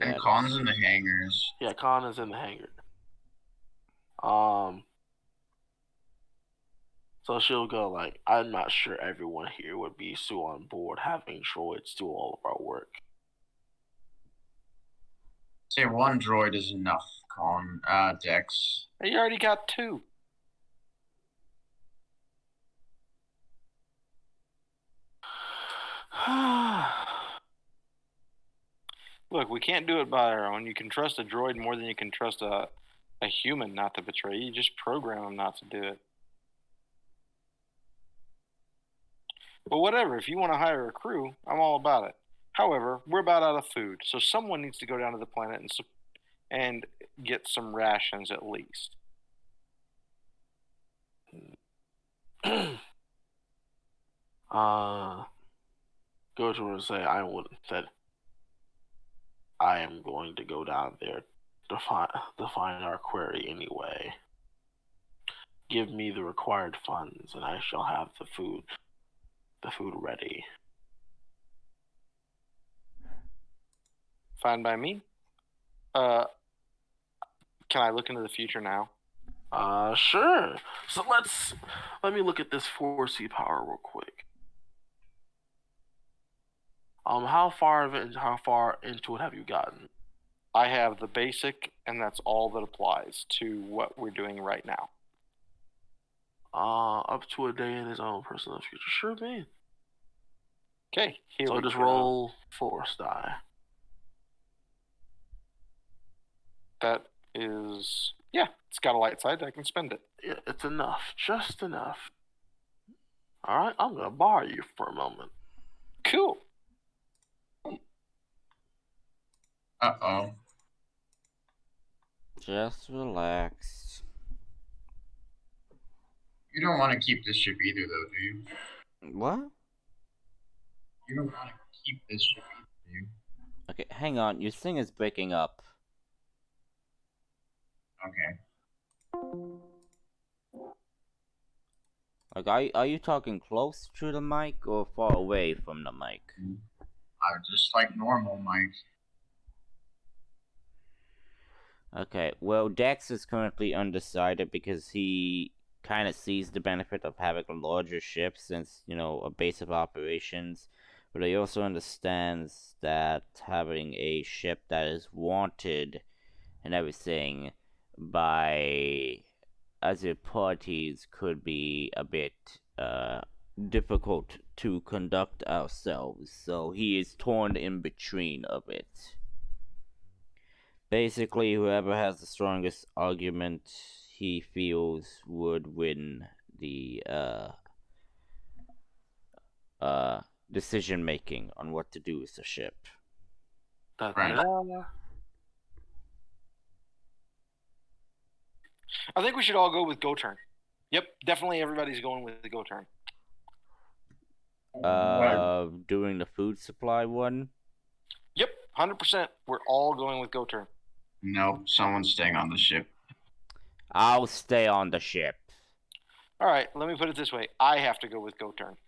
And Khan's in the hangars. Yeah, Khan is in the hangar. So she'll go like, I'm not sure everyone here would be so on board having droids do all of our work. Say 1 droid is enough, Khan, Dex. You already got 2. Look, we can't do it by our own. You can trust a droid more than you can trust a human not to betray you. You just program them not to do it. Well, whatever. If you want to hire a crew, I'm all about it. However, we're about out of food, so someone needs to go down to the planet and get some rations at least. Go to and say I am going to go down there to find our quarry anyway. Give me the required funds, and I shall have the food ready. Fine by me. Can I look into the future now? Sure. So let me look at this 4C power real quick. How far into it have you gotten? I have the basic, and that's all that applies to what we're doing right now. Up to a day in his own personal future. Sure, man. Okay, here so we just go. roll force die. That is, yeah, it's got a light side. I can spend it. Yeah, it's enough. Just enough. All right, I'm going to borrow you for a moment. Cool. Uh-oh. Just relax. You don't want to keep this ship either, though, do you? What? You don't want to keep this ship either, do you? Okay, hang on. Your thing is breaking up. Okay. Like, are you talking close to the mic or far away from the mic? Just like normal, Mike. Okay, well, Dex is currently undecided because he kind of sees the benefit of having a larger ship since, you know, a base of operations. But he also understands that having a ship that is wanted and everything by other parties could be a bit difficult to conduct ourselves. So he is torn in between of it. Basically, whoever has the strongest argument he feels would win the decision making on what to do with the ship. Right. I think we should all go with go turn. Yep, definitely everybody's going with the go turn. Doing the food supply one? Yep, 100%. We're all going with go turn. Nope, someone's staying on the ship. I'll stay on the ship. All right, let me put it this way. I have to go with go turn.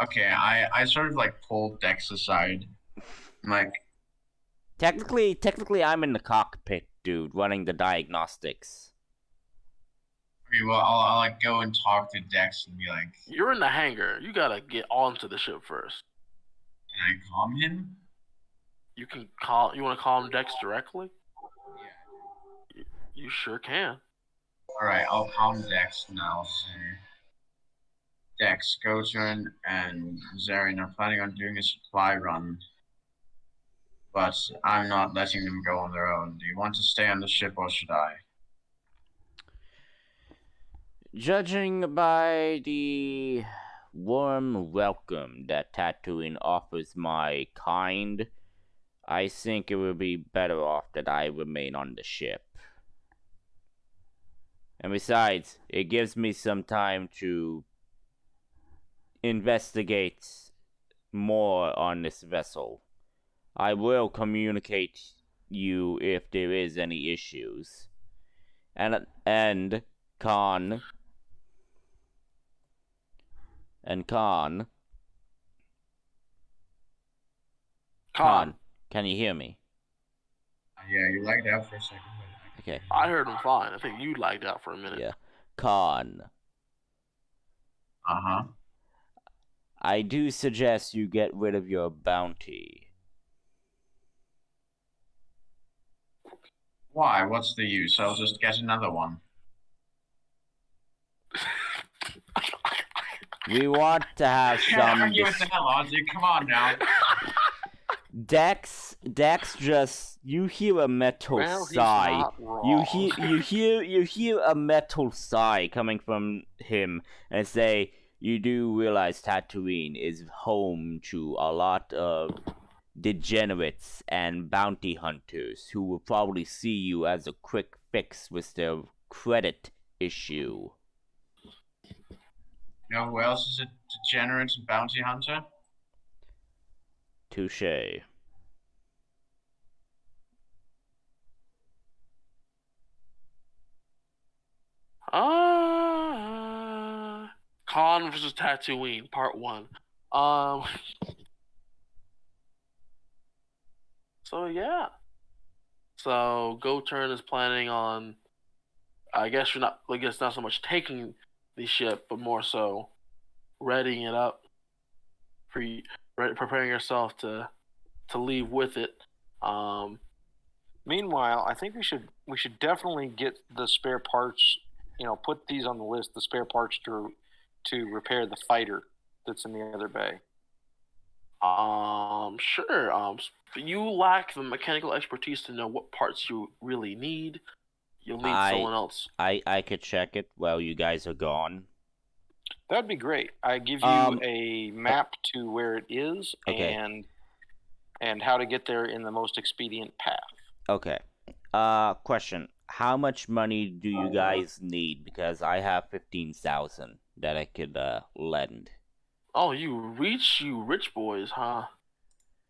Okay, I sort of like pulled Dex aside. I'm like, Technically, I'm in the cockpit, dude, running the diagnostics. okay, well, I'll like go and talk to Dex and be like, you're in the hangar. You gotta get onto the ship first. can I calm him? You can call. You want to call him Dex directly? Yeah. You sure can. All right, I'll calm Dex and I'll say, Dex, Goturn, and Zarian are planning on doing a supply run, but I'm not letting them go on their own. Do you want to stay on the ship or should I? Judging by the warm welcome that Tatooine offers my kind, I think it would be better off that I remain on the ship. And besides, it gives me some time to investigate more on this vessel. I will communicate you if there is any issues. And Khan, can you hear me? Yeah, you lagged out for a second. Okay. I heard him fine. I think you lagged out for a minute. Yeah. Khan. Uh-huh. I do suggest you get rid of your bounty. Why? What's the use? I'll just get another one. We want to have some... argue with the logic. Come on now. Dex just you hear a metal Well, he's sigh. not wrong. You hear a metal sigh coming from him, and say, you do realize Tatooine is home to a lot of degenerates and bounty hunters who will probably see you as a quick fix with their credit issue. You know who else is a degenerate and bounty hunter? Touche. Khan versus Tatooine, Part 1. So yeah. So Go-Turn is planning on, I guess not so much taking the ship, but more so readying it up, preparing yourself to leave with it. Meanwhile, I think we should definitely get the spare parts. Put these on the list. The spare parts to repair the fighter that's in the other bay. Sure. You lack the mechanical expertise to know what parts you really need. You'll need someone else. I could check it while you guys are gone. That'd be great. I give you a map to where it is, okay. and how to get there in the most expedient path. Okay. Question. How much money do you guys need? Because I have 15,000 that I could lend. Oh, you rich boys, huh?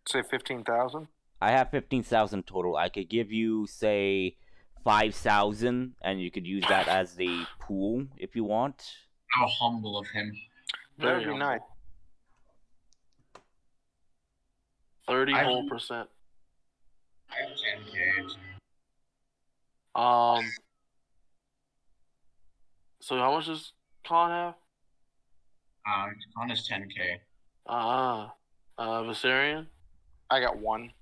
Say 15,000? I have 15,000 total. I could give you, say, 5,000, and you could use that as the pool if you want. How humble of him. That would be nice. 30% I have 10K. So how much does Khan have? Khan is 10K. Viserion? I got 1.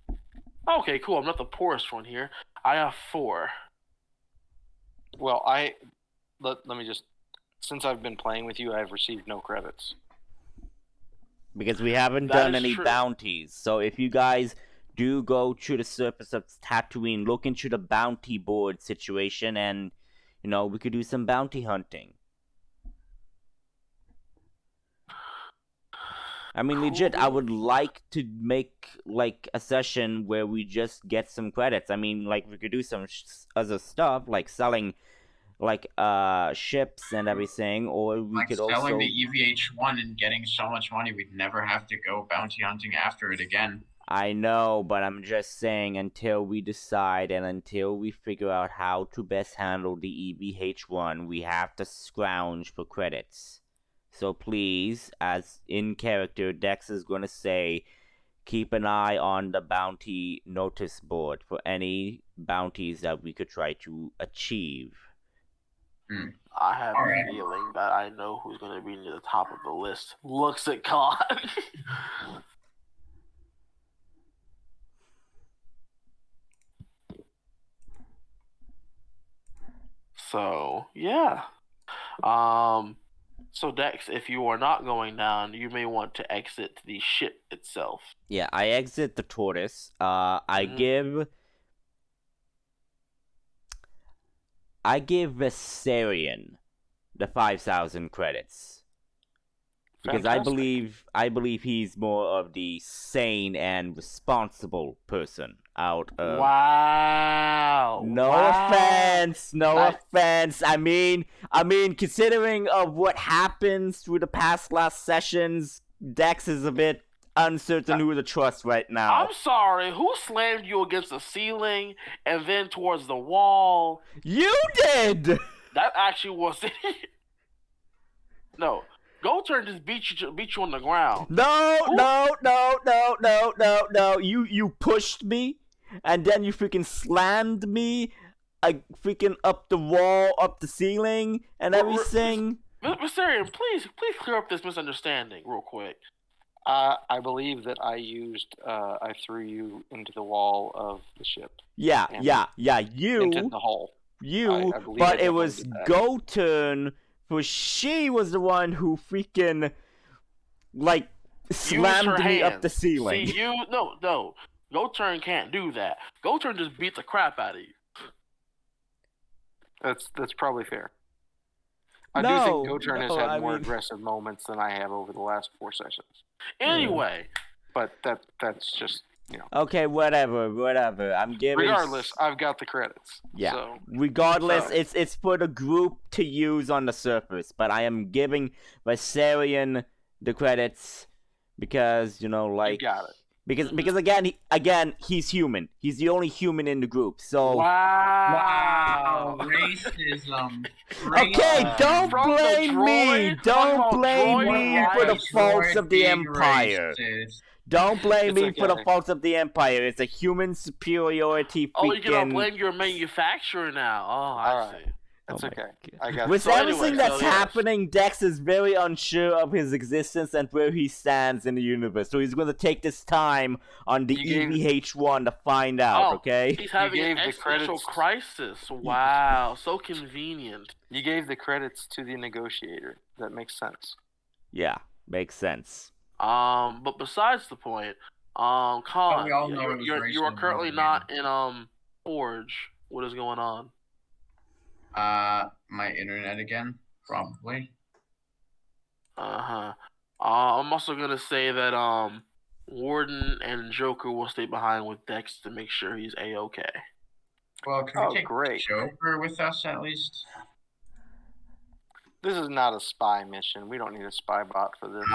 Okay, cool. I'm not the poorest one here. I have 4. Well, let me just, since I've been playing with you, I've received no credits. Because we haven't done any bounties. So if you guys do go to the surface of Tatooine, look into the bounty board situation, and, we could do some bounty hunting. I mean, legit, I would like to make, a session where we just get some credits. I mean, we could do some other stuff, like selling, ships and everything, or we could also... selling the EVH-1 and getting so much money, we'd never have to go bounty hunting after it again. I know, but I'm just saying, until we decide and until we figure out how to best handle the EVH-1, we have to scrounge for credits. So please, as in character, Dex is going to say, keep an eye on the bounty notice board for any bounties that we could try to achieve. I have a feeling that I know who's going to be near the top of the list. Looks at Khan. So, yeah. So Dex, if you are not going down, you may want to exit the ship itself. Yeah, I exit the tortoise. I give Viserion the 5,000 credits. Because Fantastic. I believe he's more of the sane and responsible person out of... Wow. No offense. I mean, considering of what happens through the past last sessions, Dex is a bit uncertain who to trust right now. I'm sorry, who slammed you against the ceiling and then towards the wall? You did! That actually was it. No. Go-Turn just beat you on the ground. No. You pushed me, and then you freaking slammed me, freaking up the wall, up the ceiling, and everything. Viserion, please clear up this misunderstanding real quick. I believe that I threw you into the wall of the ship. Yeah, you. Into the hull. You, but it was Go-Turn. For she was the one who freaking, slammed me up the ceiling. See, no. Go-Turn can't do that. Go-Turn just beat the crap out of you. That's probably fair. I do think Go-Turn has had more aggressive moments than I have over the last 4 sessions. Anyway. But that's just, you know. Okay, whatever. I'm giving. Regardless, I've got the credits. Yeah. So. Regardless, it's for the group to use on the surface, but I am giving Viserion the credits because, you know, like. You got it. Because again, he's human. He's the only human in the group. So wow, racism. Okay, don't blame me. Don't blame me for the faults of the Empire. Don't blame me for the faults of the Empire. It's a human superiority. Oh, you're gonna blame your manufacturer now. Oh, I see. That's okay. I got With everything that's happening, Dex is very unsure of his existence and where he stands in the universe. So he's going to take this time on the EVH1 to find out, okay? He's having an existential crisis. Wow, so convenient. You gave the credits to the negotiator. That makes sense. Yeah, makes sense. But besides the point, Colin, you are currently not in Forge. What is going on? My internet again, probably. I'm also gonna say that Warden and Joker will stay behind with Dex to make sure he's A-okay. Well, can we take Joker with us at least? This is not a spy mission. We don't need a spy bot for this.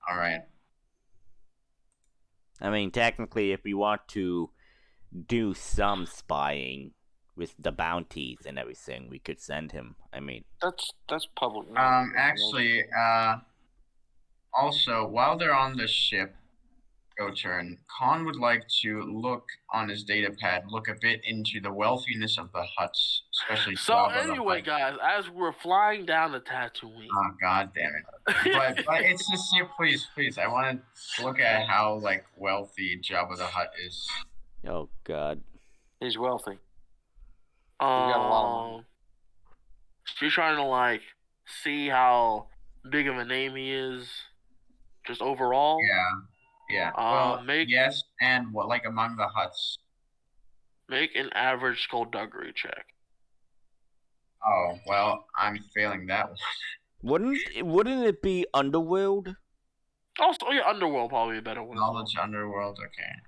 All right. I mean, technically, if we want to do some spying with the bounties and everything, we could send him. I mean, that's public. Actually, also, while they're on the ship, Go-Turn, Khan would like to look on his data pad, look a bit into the wealthiness of the huts, especially. So anyway, guys, as we're flying down the Tatooine. Oh, God damn it! but it's just please. I want to look at how like wealthy Jabba the Hutt is. Oh God, he's wealthy. He's got a lot of money. So you're trying to like see how big of a name he is, just overall. Yeah. Well, yes, and what like among the huts? Make an average skullduggery check. Oh well, I'm failing that one. Wouldn't it be Underworld? Also, yeah, Underworld probably a better one. Knowledge Underworld, okay.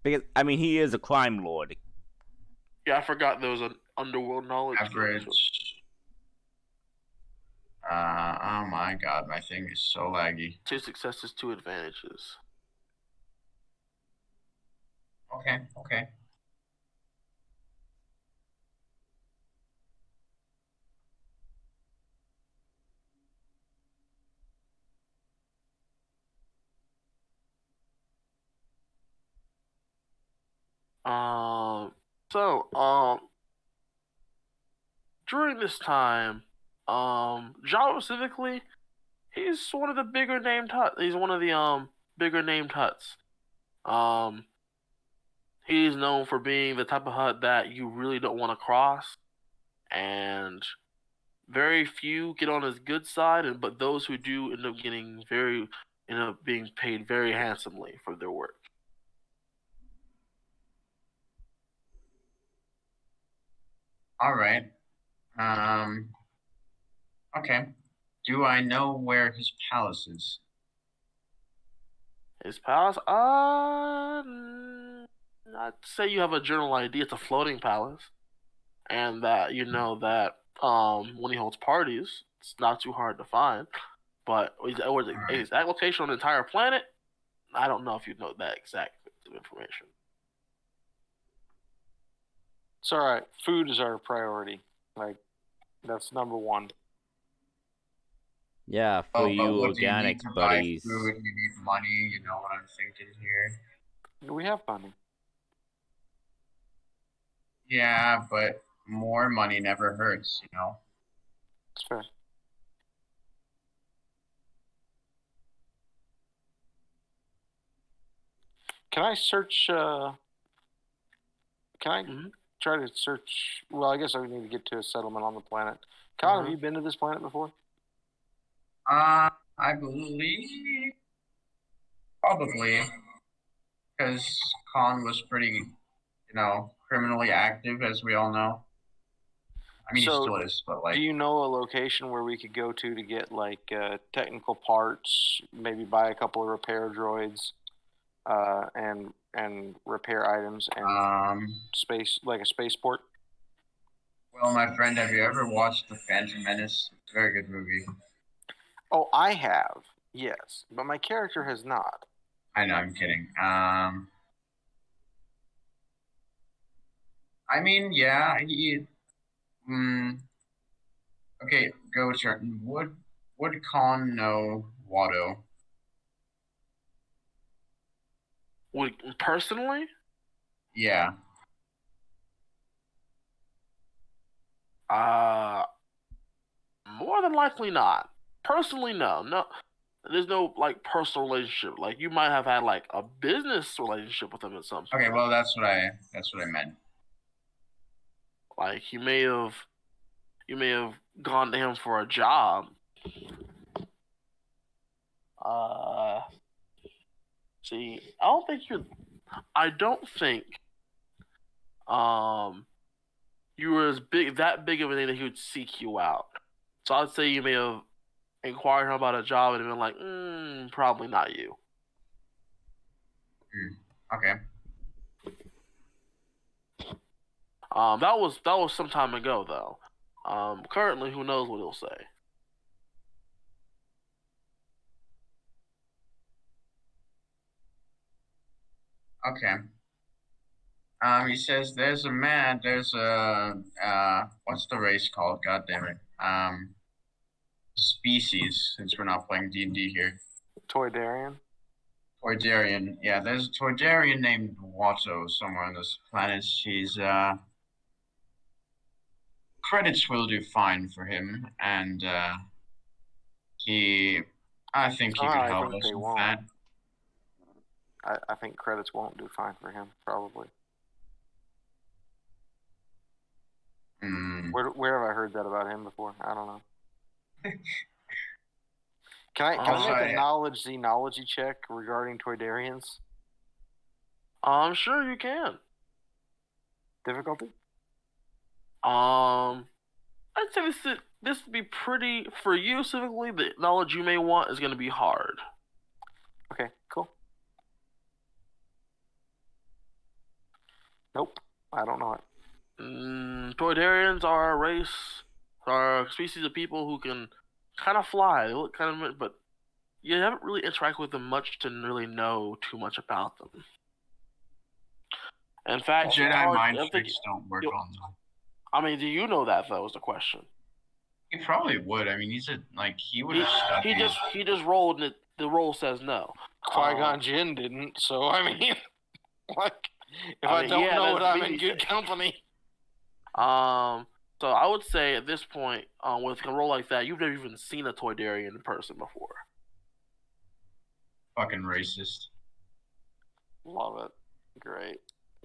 Because I mean, he is a crime lord. Yeah, I forgot there was an Underworld knowledge. Average. Oh my God, my thing is so laggy. 2 successes, 2 advantages. Okay. During this time, Java specifically, he's one of the bigger named huts. He's one of the bigger named huts. He's known for being the type of hut that you really don't want to cross, and very few get on his good side, but those who do end up being paid very handsomely for their work. All right. Okay. Do I know where his palace is? His palace? I'd say you have a general idea. It's a floating palace. And that you know that when he holds parties, it's not too hard to find. But his exact location on the entire planet, I don't know if you know that exact information. It's all right. Food is our priority. Like, that's number one. Yeah, for you organic buddies. Buy food, you need money, you know what I'm thinking here. We have money. Yeah, but more money never hurts, you know? That's fair. Can I search, try to search, well, I guess I would need to get to a settlement on the planet. Kyle, have you been to this planet before? I believe Probably, because Khan was pretty, criminally active, as we all know. I mean, he So, still is, but like, do you know a location where we could go to get like technical parts, maybe buy a couple of repair droids, and repair items and space, like a spaceport? well, my friend, have you ever watched The Phantom Menace? It's a very good movie. Oh, I have, yes, but my character has not. I know, I'm kidding. I mean, yeah, okay, go turn. Would Khan know Watto? Personally, Yeah. more than likely not. Personally, no. There's no like personal relationship. Like you might have had like a business relationship with him at some point. Okay, well that's what I meant. Like you may have gone to him for a job. See, I don't think you were that big of a thing that he would seek you out. So I'd say you may have inquired him about a job and been like, probably not you. Okay. That was some time ago though. Currently, who knows what he'll say. Okay. He says there's what's the race called? God damn it. Species, since we're not playing D&D here. Toydarian? Toydarian. Yeah, there's a Toydarian named Watto somewhere on this planet. He's, credits will do fine for him, and, I think he could help us with that. I think credits won't do fine for him, probably. Where have I heard that about him before? I don't know. Can I make a knowledge xenology check regarding Toydarians? I'm sure you can. Difficulty? I'd say this would be pretty for you specifically. The knowledge you may want is going to be hard. Okay, cool. Nope, I don't know it. Toydarians are a species of people who can kind of fly. They look kind of, but you haven't really interacted with them much to really know too much about them. In fact, Jedi mind tricks don't work on them. I mean, do you know that though? Is the question. He probably would. I mean, he would have studied. He just rolled, and the roll says no. Qui-Gon Jinn didn't, so I mean, like, if I don't know it, I'm in good company. So I would say at this point, with a roll like that, you've never even seen a Toydarian in person before. Fucking racist. Love it. Great.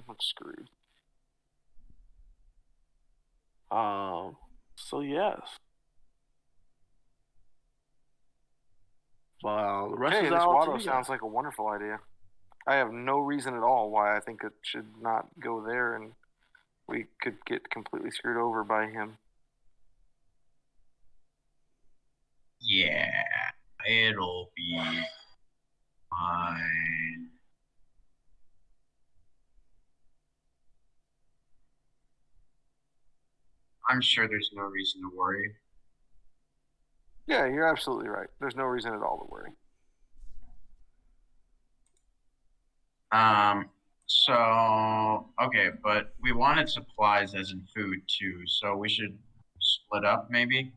I'm screwed. So yes. Well, the rest hey, is this out. Watto sounds like a wonderful idea. I have no reason at all why I think it should not go there, and we could get completely screwed over by him. Yeah, it'll be fine. I'm sure there's no reason to worry. Yeah, you're absolutely right. There's no reason at all to worry. So, okay, but we wanted supplies as in food too, so we should split up maybe?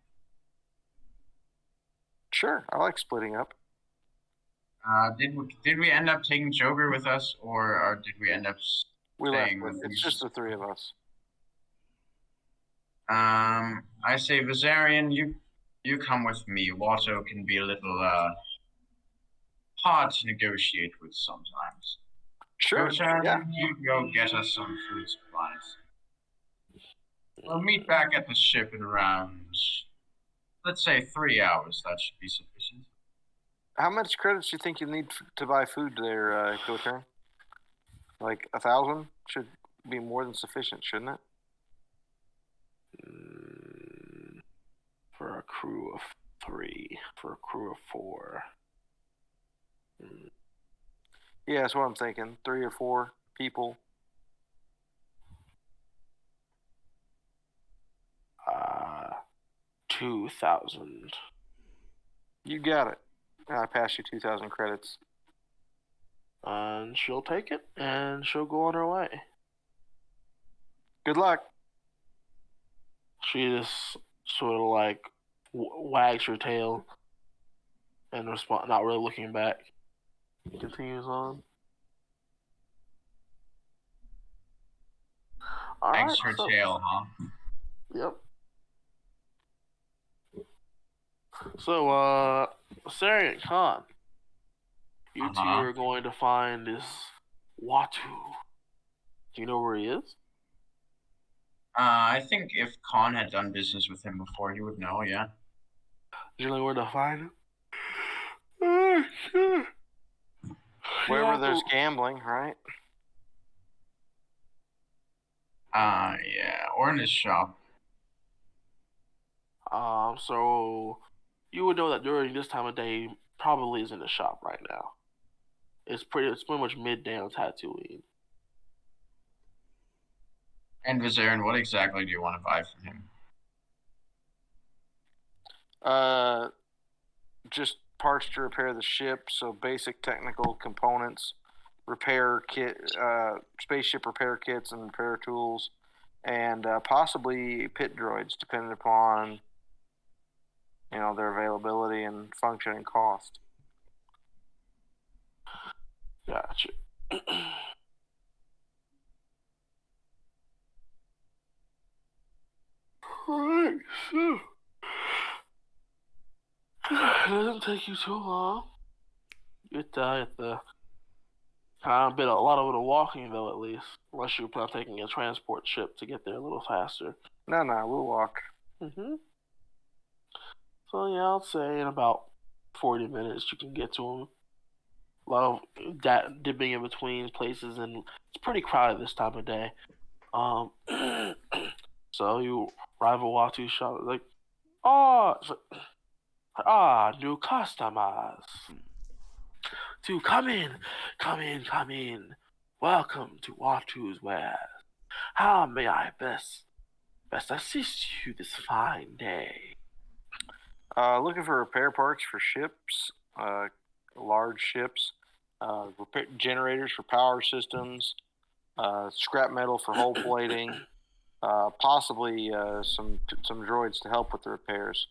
Sure, I like splitting up. Did we end up taking Joker with us, or did we end up staying with it's just the three of us. I say Viserion, you come with me. Watto can be a little hard to negotiate with sometimes. Sure. Yeah. You go get us some food supplies. We'll meet back at the ship in around, let's say, 3 hours. That should be sufficient. How much credits do you think you need to buy food there, Go Turn? Like 1,000 should be more than sufficient, shouldn't it? For a crew of 3, for a crew of 4. Yeah, that's what I'm thinking. 3 or 4 people. 2,000. You got it. I pass you 2,000 credits. And she'll take it, and she'll go on her way. Good luck. She just sort of like wags her tail and not really looking back. Continues on. All Thanks right, for tail, huh? Yep. So, Sarian Khan, you two are going to find this Watu. Do you know where he is? I think if Khan had done business with him before, he would know, yeah. Do you know where to find him? Oh, sure. Wherever there's gambling, right? Yeah, or in his shop. So you would know that during this time of day, probably is in the shop right now. It's pretty much midday on Tatooine. And Vizarin, what exactly do you want to buy from him? Just parts to repair the ship, so basic technical components, repair kit, spaceship repair kits and repair tools, and possibly pit droids, depending upon their availability and function and cost. Gotcha. Alright, so it doesn't take you too long. Get the kind of bit a lot of the walking though, at least, unless you plan on taking a transport ship to get there a little faster. No, we'll walk. So yeah, I'll say in about 40 minutes you can get to him. A lot of dipping in between places, and it's pretty crowded this time of day. So you arrive at Watu's shop, like, new customers. To come in. Welcome to Watu's wares. How may I best assist you this fine day? Looking for repair parts for ships, large ships, repair generators for power systems, scrap metal for hull plating, possibly some droids to help with the repairs.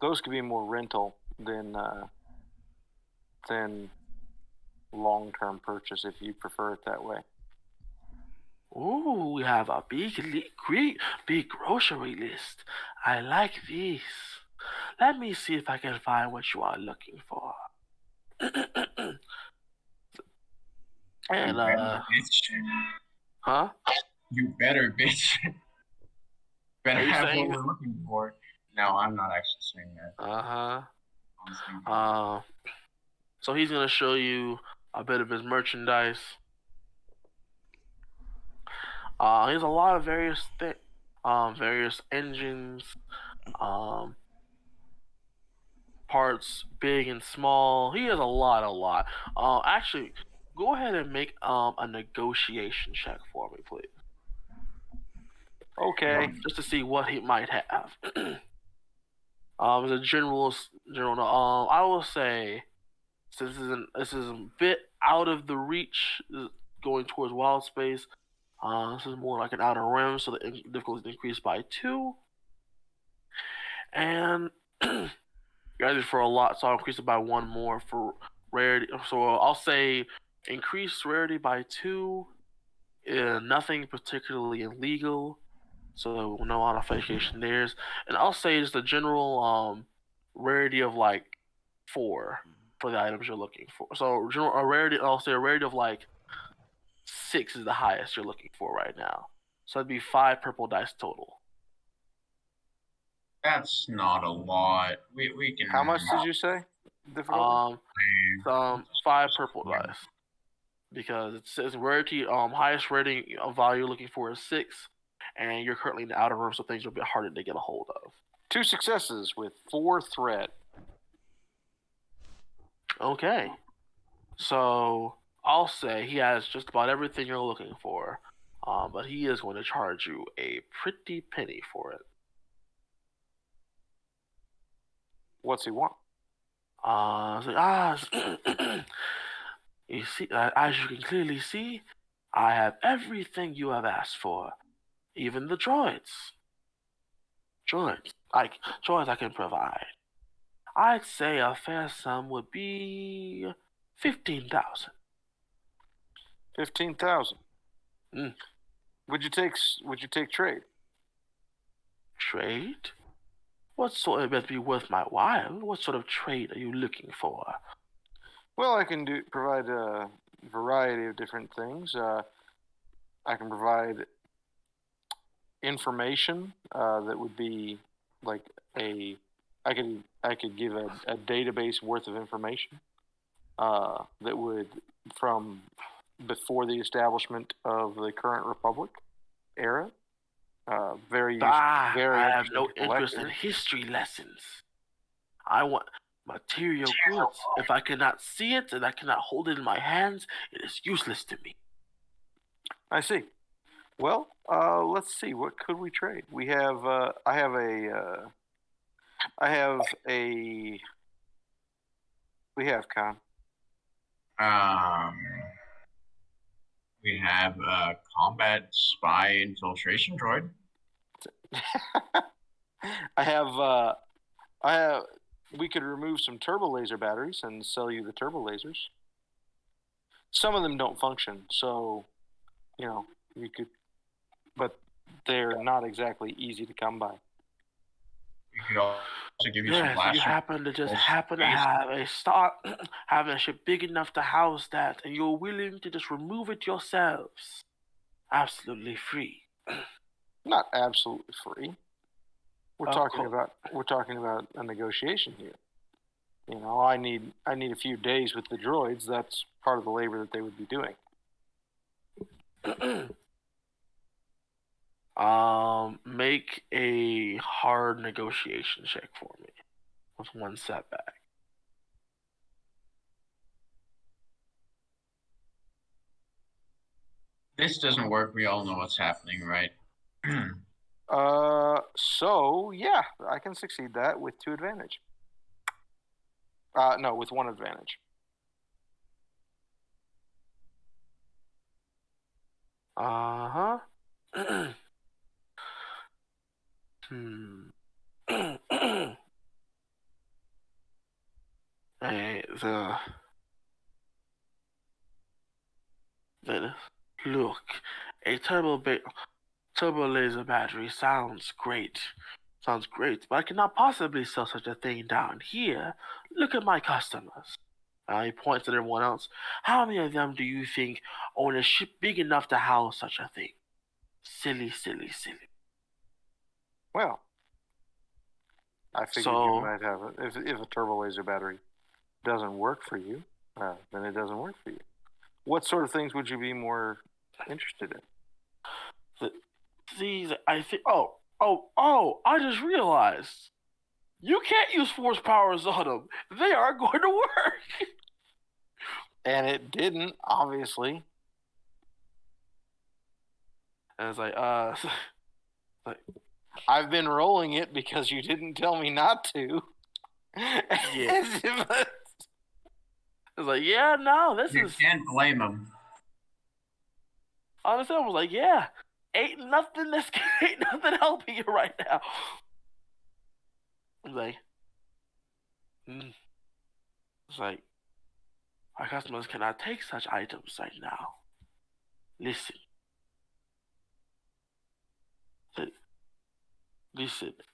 Those could be more rental than long-term purchase if you prefer it that way. Ooh, we have a big grocery list. I like this. Let me see if I can find what you are looking for. And bitch. Huh? You better, bitch. Better have what saying we're looking for. No, I'm not actually saying that. So he's gonna show you a bit of his merchandise. He has a lot of various engines, parts, big and small. He has a lot. Actually, go ahead and make a negotiation check for me, please. Okay. Just to see what he might have. As a general, I will say, since this is a bit out of the reach, going towards wild space. This is more like an outer rim, so the difficulty is increased by 2. And you guys did for a lot, so I'll increase it by 1 more for rarity. So I'll say increase rarity by 2. Nothing particularly illegal, so no authentication there. And I'll say just a general rarity of like 4 for the items you're looking for. So I'll say a rarity of like 6 is the highest you're looking for right now. So it'd be 5 purple dice total. That's not a lot. We can. How much did you say? difficulty? Some 5 purple dice. Because it says rarity, highest rating value you're looking for is 6, and you're currently in the outer room, so things are a bit harder to get a hold of. 2 successes with 4 threat. Okay. So I'll say he has just about everything you're looking for, but he is going to charge you a pretty penny for it. What's he want? You see, as you can clearly see, I have everything you have asked for, even the droids. Droids I can provide. I'd say a fair sum would be 15,000. 15,000. Would you take trade? Trade? What sort of it be worth my while? What sort of trade are you looking for? Well, I can provide a variety of different things. I can provide information that would be like I could give a database worth of information that would from before the establishment of the current republic era. Very useful. I have no interest in history lessons. I want material goods. If I cannot see it and I cannot hold it in my hands, it is useless to me. I see. Well, let's see. What could we trade? We have. I have a. We have Khan. We have a combat spy infiltration droid. I have. We could remove some turbo laser batteries and sell you the turbo lasers. Some of them don't function, so you could, but they're not exactly easy to come by. We could also give you some blaster. You happen to have a ship big enough to house that, and you're willing to just remove it yourselves, absolutely free. Not absolutely free. We're talking about a negotiation here. I need a few days with the droids. That's part of the labor that they would be doing. Make a hard negotiation check for me with 1 setback. This doesn't work. We all know what's happening, right? So yeah, I can succeed that with 2 advantage. No, with 1 advantage. Look, a turbo laser battery sounds great, but I cannot possibly sell such a thing down here. Look at my customers. He points at everyone else. How many of them do you think own a ship big enough to house such a thing? Silly. Well, I figured you might have it. If a turbo laser battery doesn't work for you, then it doesn't work for you. What sort of things would you be more interested in? These, I think. Oh! I just realized you can't use force powers on them. They aren't going to work. And it didn't, obviously. And it's like, I've been rolling it because you didn't tell me not to. Yeah. It's like, yeah, no, this you is. You can't blame him. Honestly, I was like, yeah, ain't nothing helping you right now. I was like, It's like, our customers cannot take such items right now. Listen,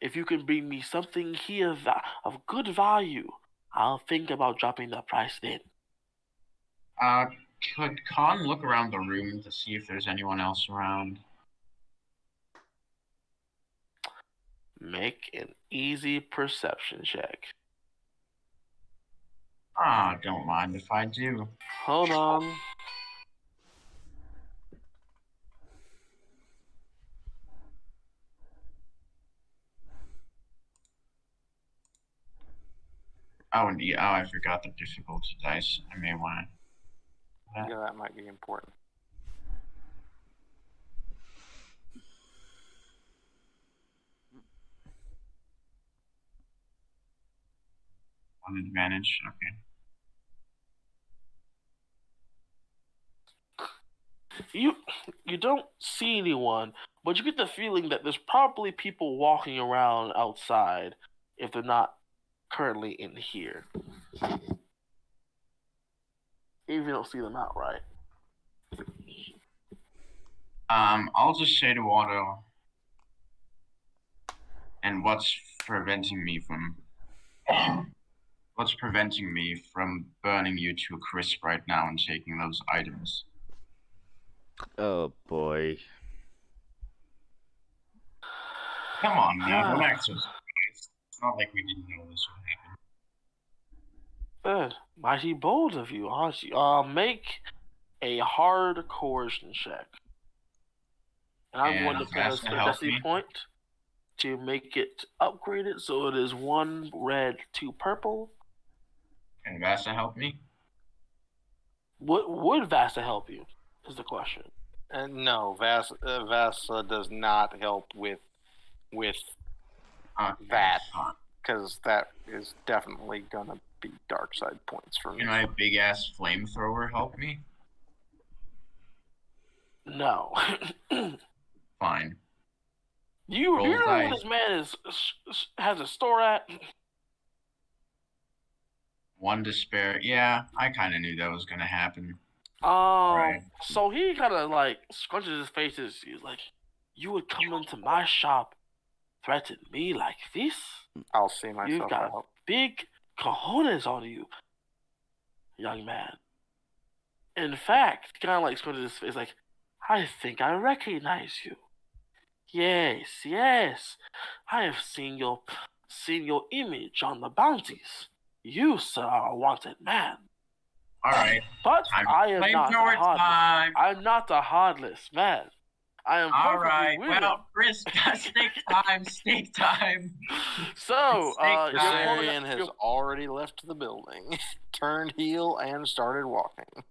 if you can bring me something here of good value, I'll think about dropping the price then. Could Khan look around the room to see if there's anyone else around? Make an easy perception check. Ah, don't mind if I do. Hold on. Oh, and I forgot the difficulty dice. I may want to. Yeah, that might be important. One advantage. Okay. You don't see anyone, but you get the feeling that there's probably people walking around outside if they're not currently in here. Even if you don't see them outright. I'll just say to Otto, and what's preventing me from burning you to a crisp right now and taking those items? Oh boy. Come on now, don't act so surprised. It's not like we didn't know this would happen. Good. Mighty bold of you, aren't you? Make a hard coercion check. And I'm going to spend a specialty point to make it upgraded, so it is 1 red, 2 purple. Can Vasa help me? Would Vasa help you? Is the question. No, Vasa does not help with that, because that is definitely gonna be dark side points for me. Can my big ass flamethrower help me? No. Fine. You know where this man has a store at? 1 despair. Yeah, I kind of knew that was gonna happen. Right. So he kind of like scrunches his face. He's like, "You would come into my shop, threaten me like this? I'll see myself. You've got big cojones on you, young man." In fact, kind of like scrunches his face, like, "I think I recognize you. Yes, I have seen your image on the bounties. You, sir, are a wanted man." All right. But I am not a heartless. I'm not a heartless man. I am perfectly willing. Well, steak time. So, Viserion has already left the building, turned heel, and started walking.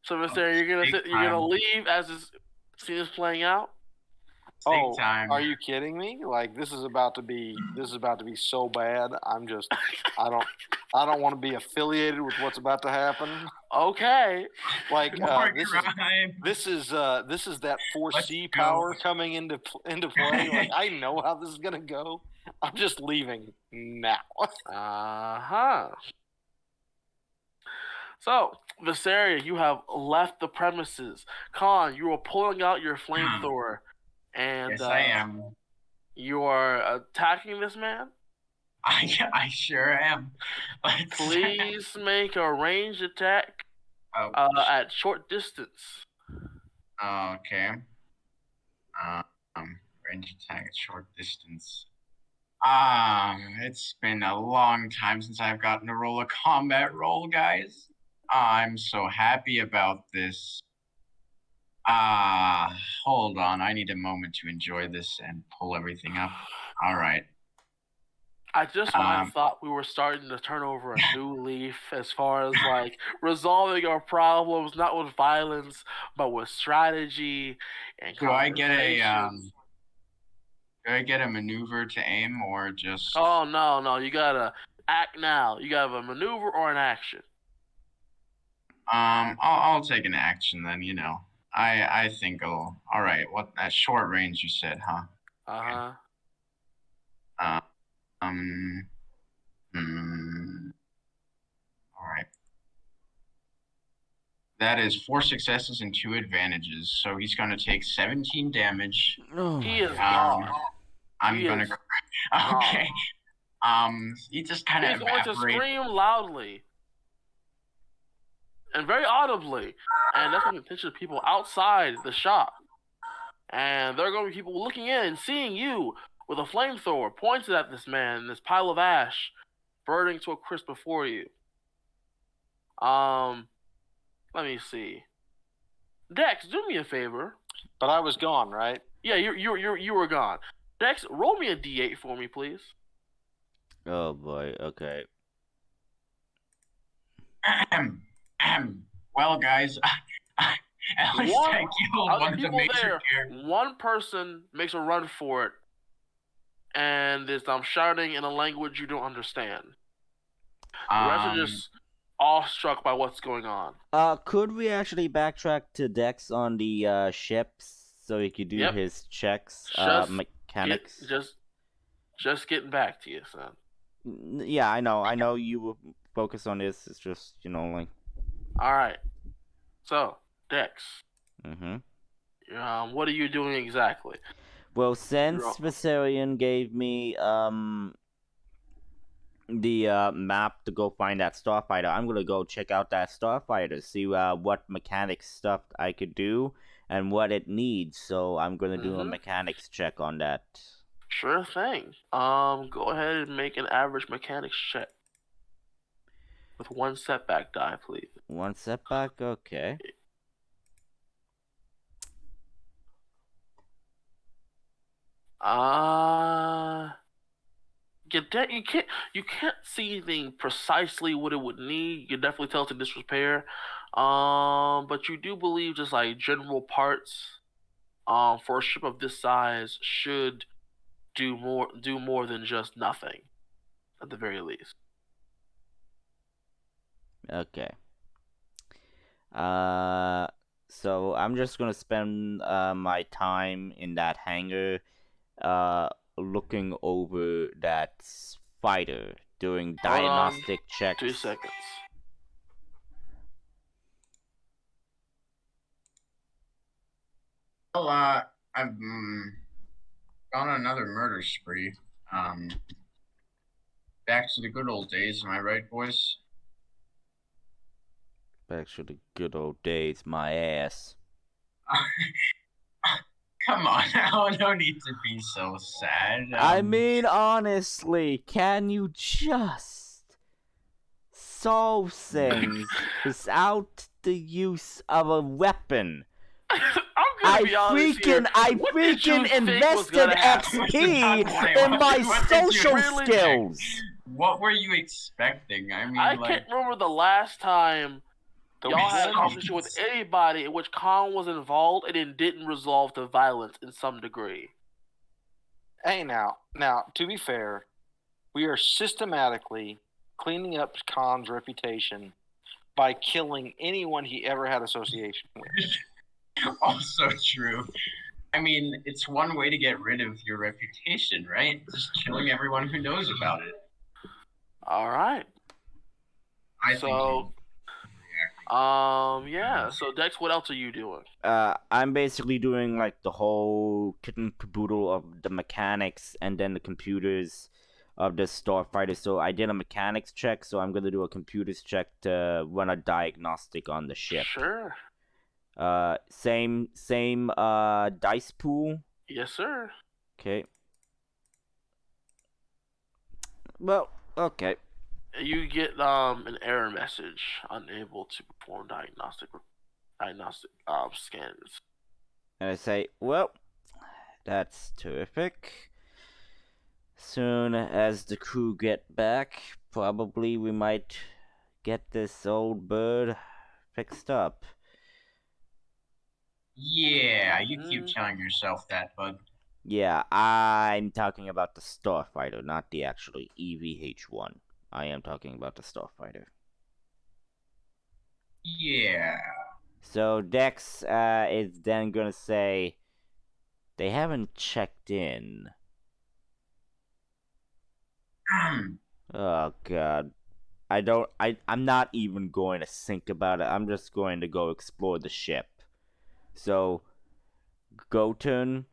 So, Viserion, you're gonna leave as this scene is playing out? Time. Are you kidding me? Like, this is about to be so bad. I don't want to be affiliated with what's about to happen. Okay. Like, this is that 4C power coming into play. Like, I know how this is gonna go. I'm just leaving now. So, Viserion, you have left the premises. Khan, you are pulling out your flamethrower. And yes, I am. You are attacking this man? I sure am. Please make a ranged attack at short distance. Okay. Ranged attack at short distance. It's been a long time since I've gotten to roll a combat roll, guys. I'm so happy about this. Hold on. I need a moment to enjoy this and pull everything up. All right. I thought we were starting to turn over a new leaf as far as like resolving our problems, not with violence, but with strategy and Do I get a maneuver to aim or just? Oh no! You gotta act now. You gotta have a maneuver or an action. I'll take an action then. You know. I think all right. What at short range you said, huh? All right. That is 4 successes and 2 advantages. So he's going to take 17 damage. He is gone. I'm going to. Okay. He just kind of. He's going to scream loudly and very audibly, and that's going to attention people outside the shop. And there are going to be people looking in and seeing you with a flamethrower pointed at this man, this pile of ash, burning to a crisp before you. Let me see. Dex, do me a favor. But I was gone, right? Yeah, you were gone. Dex, roll me a d8 for me, please. Oh boy. Okay. Well, guys, at least I killed Other one of the people major there, characters. one person makes a run for it, and is shouting in a language you don't understand. The rest are just awestruck by what's going on. Could we actually backtrack to Dex on the ships so he could do Yep. his checks, mechanics? Just getting back to you, son. Yeah, I know you will focus on this. It's just, like. All right. So, Dex. Mm-hmm. What are you doing exactly? Well, since Viserion gave me the map to go find that starfighter, I'm gonna go check out that starfighter, see what mechanics stuff I could do and what it needs. So I'm gonna do a mechanics check on that. Sure thing. Go ahead and make an average mechanics check with 1 setback die, please. 1 setback, okay. You can't see anything precisely what it would need. You can definitely tell it's in disrepair. But you do believe just like general parts, for a ship of this size should do more than just nothing, at the very least. Okay. So I'm just gonna spend my time in that hangar, looking over that fighter, doing diagnostic checks. 2 seconds. Well, I've gone on another murder spree. Back to the good old days, am I right, boys? Back to the good old days, my ass. Come on, now, no need to be so sad. I mean, honestly, can you just solve things without the use of a weapon? I'm gonna be honest here. I freaking invested XP in my social skills. What were you expecting? I mean, I can't remember the last time y'all had a conversation with anybody in which Khan was involved and it didn't resolve to violence in some degree. Hey, now, to be fair, we are systematically cleaning up Khan's reputation by killing anyone he ever had association with. Also true. I mean, it's one way to get rid of your reputation, right? Just killing everyone who knows about it. All right. So Dex, what else are you doing? I'm basically doing like the whole kit and caboodle of the mechanics and then the computers of the starfighter. So I did a mechanics check, so I'm gonna do a computers check to run a diagnostic on the ship. Sure. Same dice pool. Yes, sir. Okay. Well, okay. You get an error message, unable to perform diagnostic scans. And I say, well, that's terrific. Soon as the crew get back, probably we might get this old bird fixed up. Yeah, you keep telling yourself that, bud. Yeah, I'm talking about the starfighter, not the actual EVH-1. I am talking about the starfighter. Yeah. So Dex is then gonna say, they haven't checked in. Oh god. I'm not even going to think about it. I'm just going to go explore the ship. So, go turn.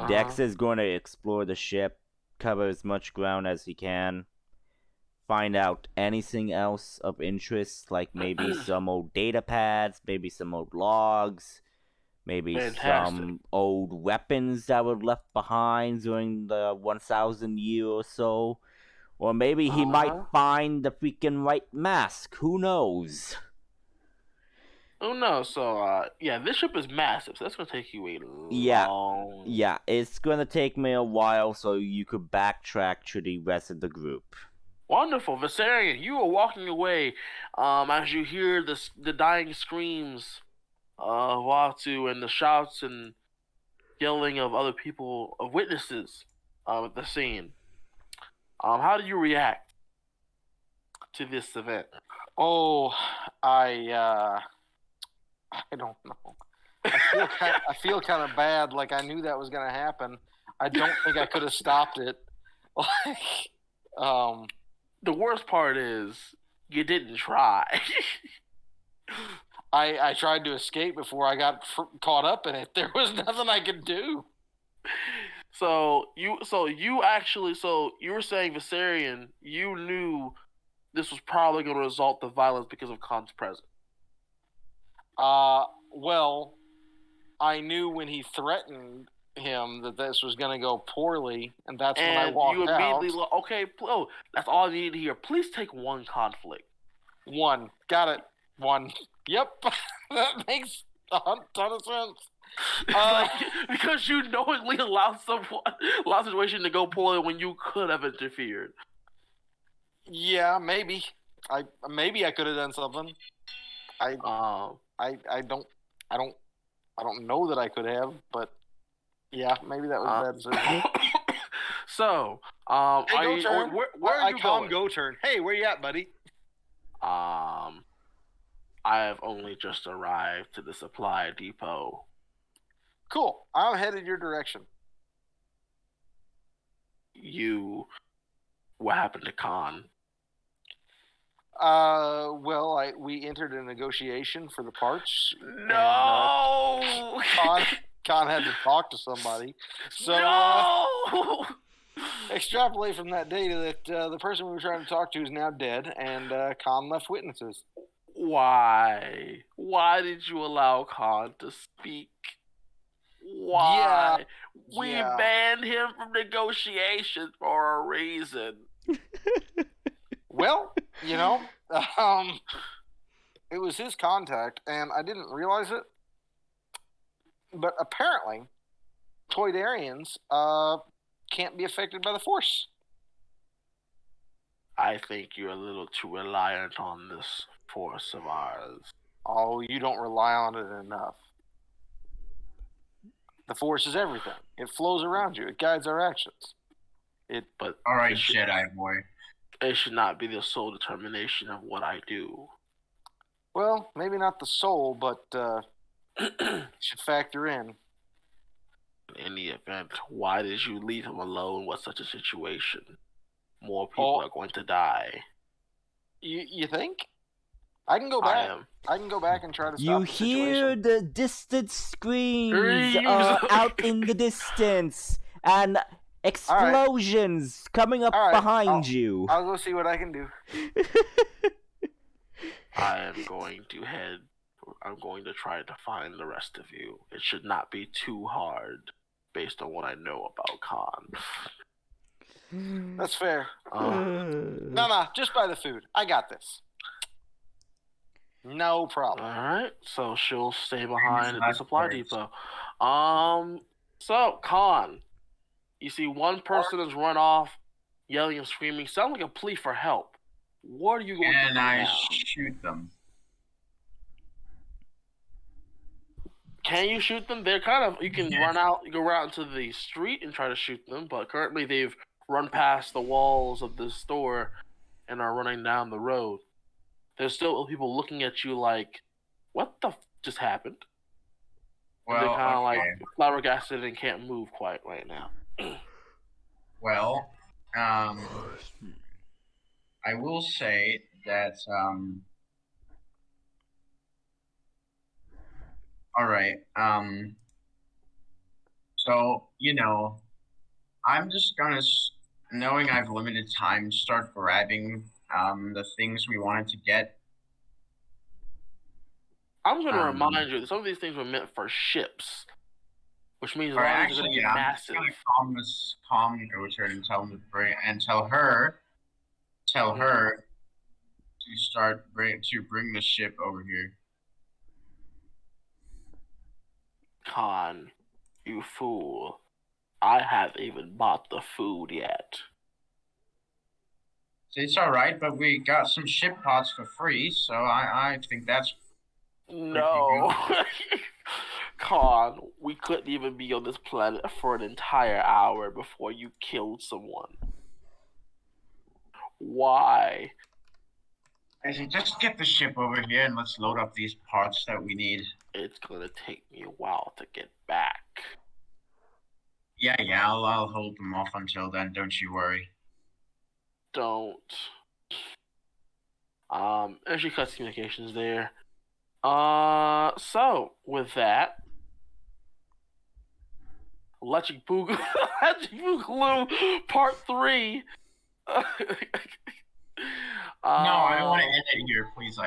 Dex is going to explore the ship, cover as much ground as he can, find out anything else of interest, like maybe some old data pads, maybe some old logs, maybe some old weapons that were left behind during the 1,000 year or so, Or maybe he might find the freaking right mask. Who knows? Oh no, so yeah, this ship is massive, so that's gonna take you a long. Yeah, it's gonna take me a while, so you could backtrack to the rest of the group. Wonderful, Viserion. You are walking away, as you hear the dying screams of Watu and the shouts and yelling of other people, of witnesses, at the scene. How do you react to this event? Oh, I don't know. I feel kind of bad. Like I knew that was going to happen. I don't think I could have stopped it. The worst part is you didn't try. I tried to escape before I got caught up in it. There was nothing I could do. So you were saying, Viserion, you knew this was probably going to result in violence because of Khan's presence. Well, I knew when he threatened him that this was going to go poorly, and that's when I walked out. And you immediately, okay, that's all I needed to hear. Please take one conflict. One. Got it. One. Yep. That makes a ton of sense. Because you knowingly allowed a situation to go poorly when you could have interfered. Yeah, maybe. I could have done something. I don't know that I could have, but yeah, maybe that was a bad decision. So, hey, go turn. Where are you going? Go turn. Hey, where you at, buddy? I have only just arrived to the supply depot. Cool. I'm headed your direction. What happened to Khan? Well, we entered a negotiation for the parts. No! And, Khan had to talk to somebody. So, no! Extrapolate from that data that the person we were trying to talk to is now dead, and Khan left witnesses. Why? Why did you allow Khan to speak? Why? Yeah, we banned him from negotiations for a reason. Well, it was his contact, and I didn't realize it. But apparently, Toydarians can't be affected by the Force. I think you're a little too reliant on this Force of ours. Oh, you don't rely on it enough. The Force is everything. It flows around you. It guides our actions. All right, Jedi boy. It should not be the sole determination of what I do. Well, maybe not the soul, but should factor in. In any event, why did you leave him alone with such a situation? More people are going to die. You think? I can go back. I can go back and try to stop the situation. You hear the distant screams out in the distance, and explosions coming up behind you. I'll go see what I can do. I'm going to try to find the rest of you. It should not be too hard, based on what I know about Khan. That's fair. No, just buy the food. I got this. No problem. All right, so she'll stay behind at the supply depot. So Khan, you see one person has run off, yelling and screaming, sound like a plea for help. What are you going to do now? And I shoot them. Can you shoot them? They're kind of, you can run out, you go out into the street and try to shoot them, but currently they've run past the walls of the store and are running down the road. There's still people looking at you like, what the just happened? Well, they're kind of like flabbergasted and can't move quite right now. Well, I will say that, all right, so, I'm just gonna, knowing I've limited time, start grabbing the things we wanted to get. I'm going to remind you that some of these things were meant for ships, which means a lot of these are going to be massive. I'm just going to calm Go-Turn and tell her tell her to bring the ship over here. Khan, you fool. I haven't even bought the food yet. It's alright, but we got some ship pods for free, so I think that's No. Khan, we couldn't even be on this planet for an entire hour before you killed someone. Why? I said, just get the ship over here and let's load up these parts that we need. It's gonna take me a while to get back. Yeah, I'll hold them off until then, don't you worry. Don't. And she cuts communications there. So, with that, Electric Boogaloo Part 3. No, I don't want to end it here, please.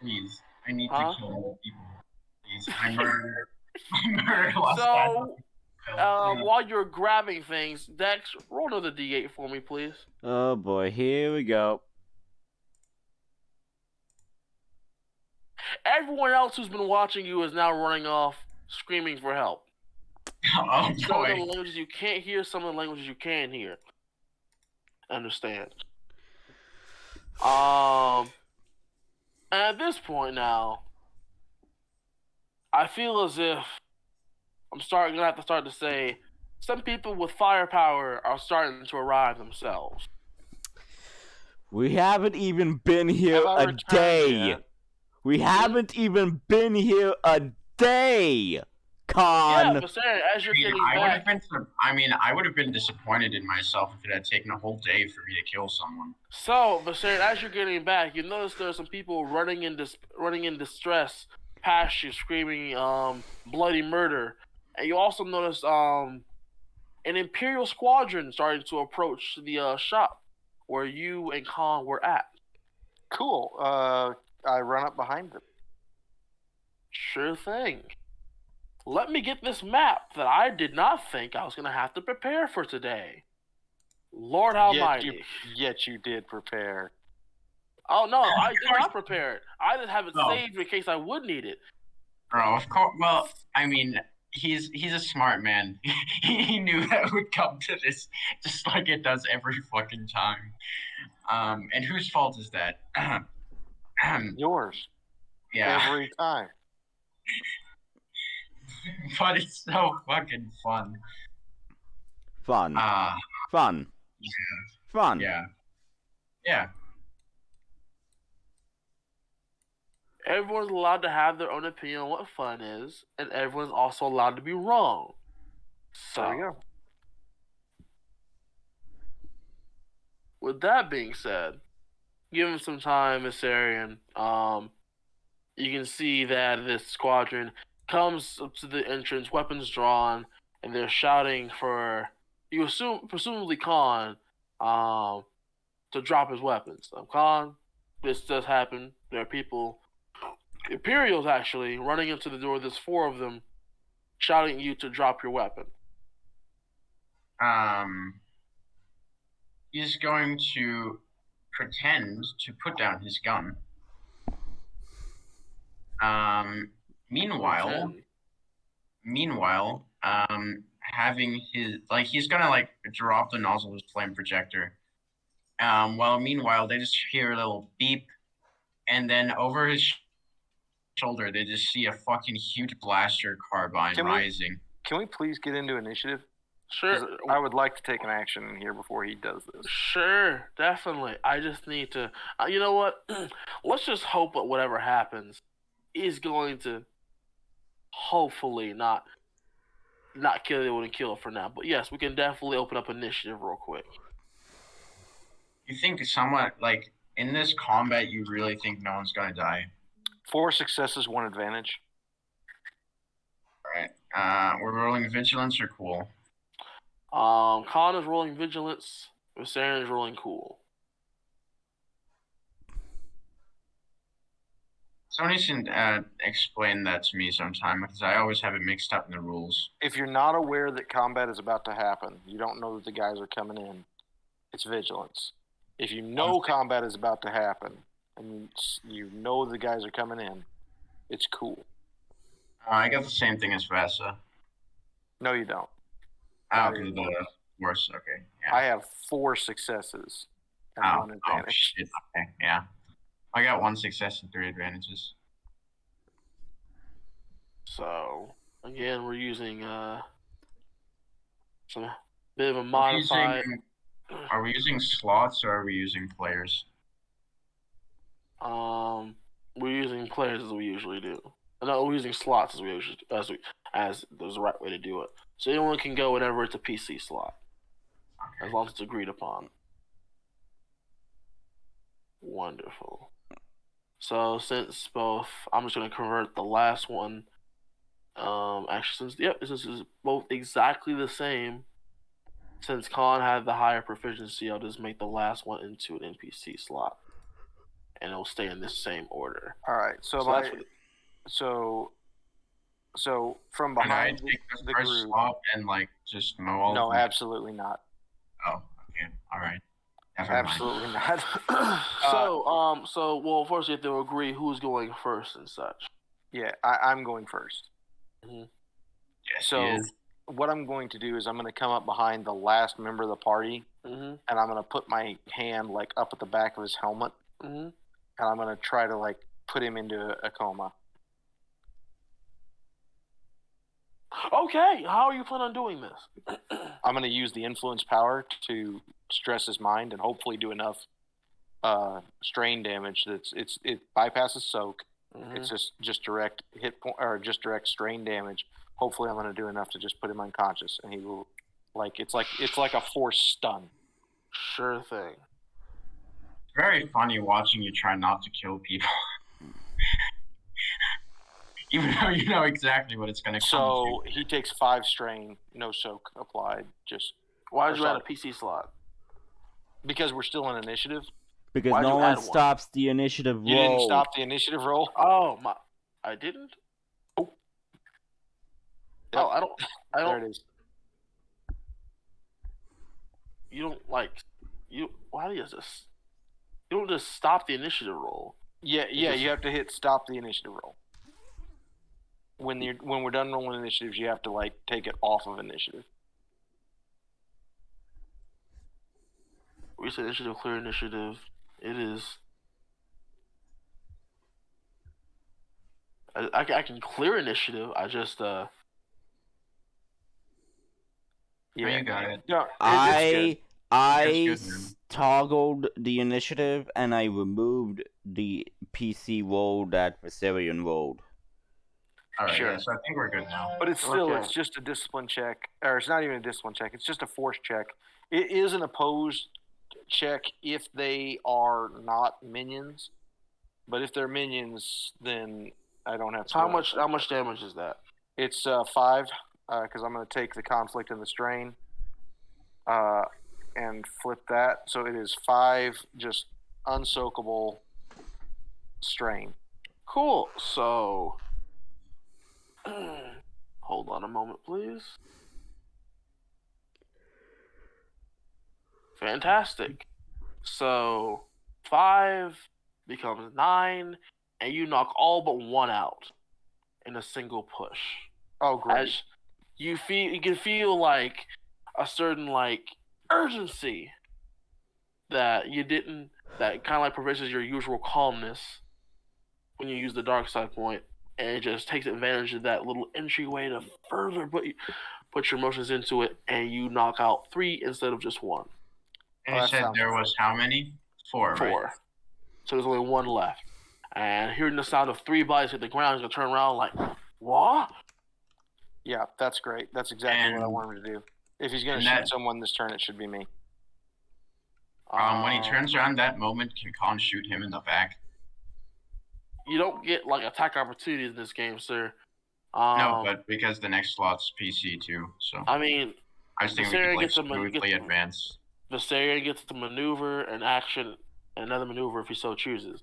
Please. I need to kill more people. Please. I murdered lost So, while you're grabbing things, Dex, roll another D8 for me, please. Oh boy, here we go. Everyone else who's been watching you is now running off, screaming for help. Oh Some of the boy. languages you can't hear, some of the languages you can hear. Understand. And at this point now, I feel as if gonna have to start to say some people with firepower are starting to arrive themselves. We haven't even been here a day. Yet? We haven't even been here a day, Khan. Yeah, but Sarah, as you're getting back, I would have been disappointed in myself if it had taken a whole day for me to kill someone. So, Vasarian, as you're getting back, you notice there are some people running in distress past you, screaming bloody murder. And you also notice an Imperial squadron starting to approach the shop where you and Khan were at. Cool. I run up behind them. Sure thing. Let me get this map that I did not think I was going to have to prepare for today. Lord Almighty. Yet you did prepare. Oh, no, I did not prepare it. I just have it saved in case I would need it. Bro, of course. Well, I mean, he's a smart man. He knew that would come to this, just like it does every fucking time. And whose fault is that? Yours. Yeah. Every time. But it's so fucking fun. Fun. Fun. Yeah. Fun. Yeah. Everyone's allowed to have their own opinion on what fun is, and everyone's also allowed to be wrong. So, There you go. With that being said, given some time, Asarian, you can see that this squadron comes up to the entrance, weapons drawn, and they're shouting for, you assume, presumably Khan, to drop his weapons. Khan, this does happen. There are people, Imperials actually, running into the door. There's 4 of them shouting at you to drop your weapon. He's going to pretend to put down his gun. Meanwhile, having his, he's gonna drop the nozzle of his flame projector. Meanwhile, they just hear a little beep, and then over his shoulder, they just see a fucking huge blaster carbine rising. Can we please get into initiative? Sure. I would like to take an action in here before he does this. Sure, definitely. I just need to. You know what? Let's just hope that whatever happens is going to hopefully not kill anyone and kill it for now. But yes, we can definitely open up initiative real quick. You think somewhat in this combat, you really think no one's gonna die? 4 successes, 1 advantage. All right. We're rolling vigilance or cool. Khan is rolling vigilance. Viserion is rolling cool. Somebody should explain that to me sometime, because I always have it mixed up in the rules. If you're not aware that combat is about to happen, you don't know that the guys are coming in, it's vigilance. If you know combat is about to happen, and you know the guys are coming in, it's cool. I got the same thing as Vasa. No, you don't. Okay, the worst. Okay, yeah. I have 4 successes and 1 advantage. Shit. Okay, yeah. I got 1 success and 3 advantages. So again, we're using some bit of a modified. Are we using slots or are we using players? We're using players as we usually do. No, we're using slots as we usually as there's the right way to do it. So anyone can go whenever it's a PC slot, as long as it's agreed upon. Wonderful. So since both, I'm just gonna convert the last one. Actually, since this is both exactly the same. Since Khan had the higher proficiency, I'll just make the last one into an NPC slot, and it'll stay in this same order. All right. So from behind Can I take the first group, slot and just mow all? No, absolutely not. Oh, okay. All right. Absolutely not. Well, first you have to agree who's going first and such. Yeah, I'm going first. Mm-hmm. Yes, so what I'm going to do is I'm going to come up behind the last member of the party, and I'm going to put my hand up at the back of his helmet, and I'm going to try to put him into a coma. Okay, how are you planning on doing this? I'm going to use the influence power to stress his mind and hopefully do enough strain damage that it bypasses soak. It's just direct hit point or just direct strain damage. Hopefully, I'm going to do enough to just put him unconscious, and he will it's like a force stun. Sure thing. It's very funny watching you try not to kill people. Even though you know exactly what it's going to come to. So he takes 5 strain, no soak applied. Just why did you add a PC slot? Because we're still in initiative. Because no one stops the initiative roll. You didn't stop the initiative roll? Oh my! I didn't. Oh. Yep. Oh, I don't. There it is. You don't Why do you just? You don't just stop the initiative roll. Yeah. You have to hit stop the initiative roll. When we're done rolling initiatives, you have to take it off of initiative. We say initiative, clear initiative. It is. I can clear initiative. I just Yeah, you got it. No, I toggled the initiative and I removed the PC roll that Viserion rolled. All right, sure. Yeah, so I think we're good now. But it's still it's just a discipline check, or it's not even a discipline check. It's just a force check. It is an opposed check if they are not minions, but if they're minions, then I don't have to. How much damage is that? It's 5 because I'm going to take the conflict and the strain and flip that. So it is 5 just unsoakable strain. Cool. So hold on a moment, please. Fantastic. So 5 becomes 9, and you knock all but 1 out in a single push. Oh, great! As you can feel a certain urgency that you didn't. That kind of prevents your usual calmness when you use the dark side point, and it just takes advantage of that little entryway to further put your emotions into it, and you knock out 3 instead of just 1. And you said there was how many? 4, right? 4. So there's only 1 left. And hearing the sound of 3 bodies hit the ground, he's going to turn around what? Yeah, that's great. That's exactly what I want him to do. If he's going to shoot someone this turn, it should be me. When he turns around that moment, can Khan shoot him in the back? You don't get attack opportunities in this game, sir. No, but because the next slot's PC too, so. I mean, I just think we could smoothly advance. Viserion gets to maneuver and action and another maneuver if he so chooses.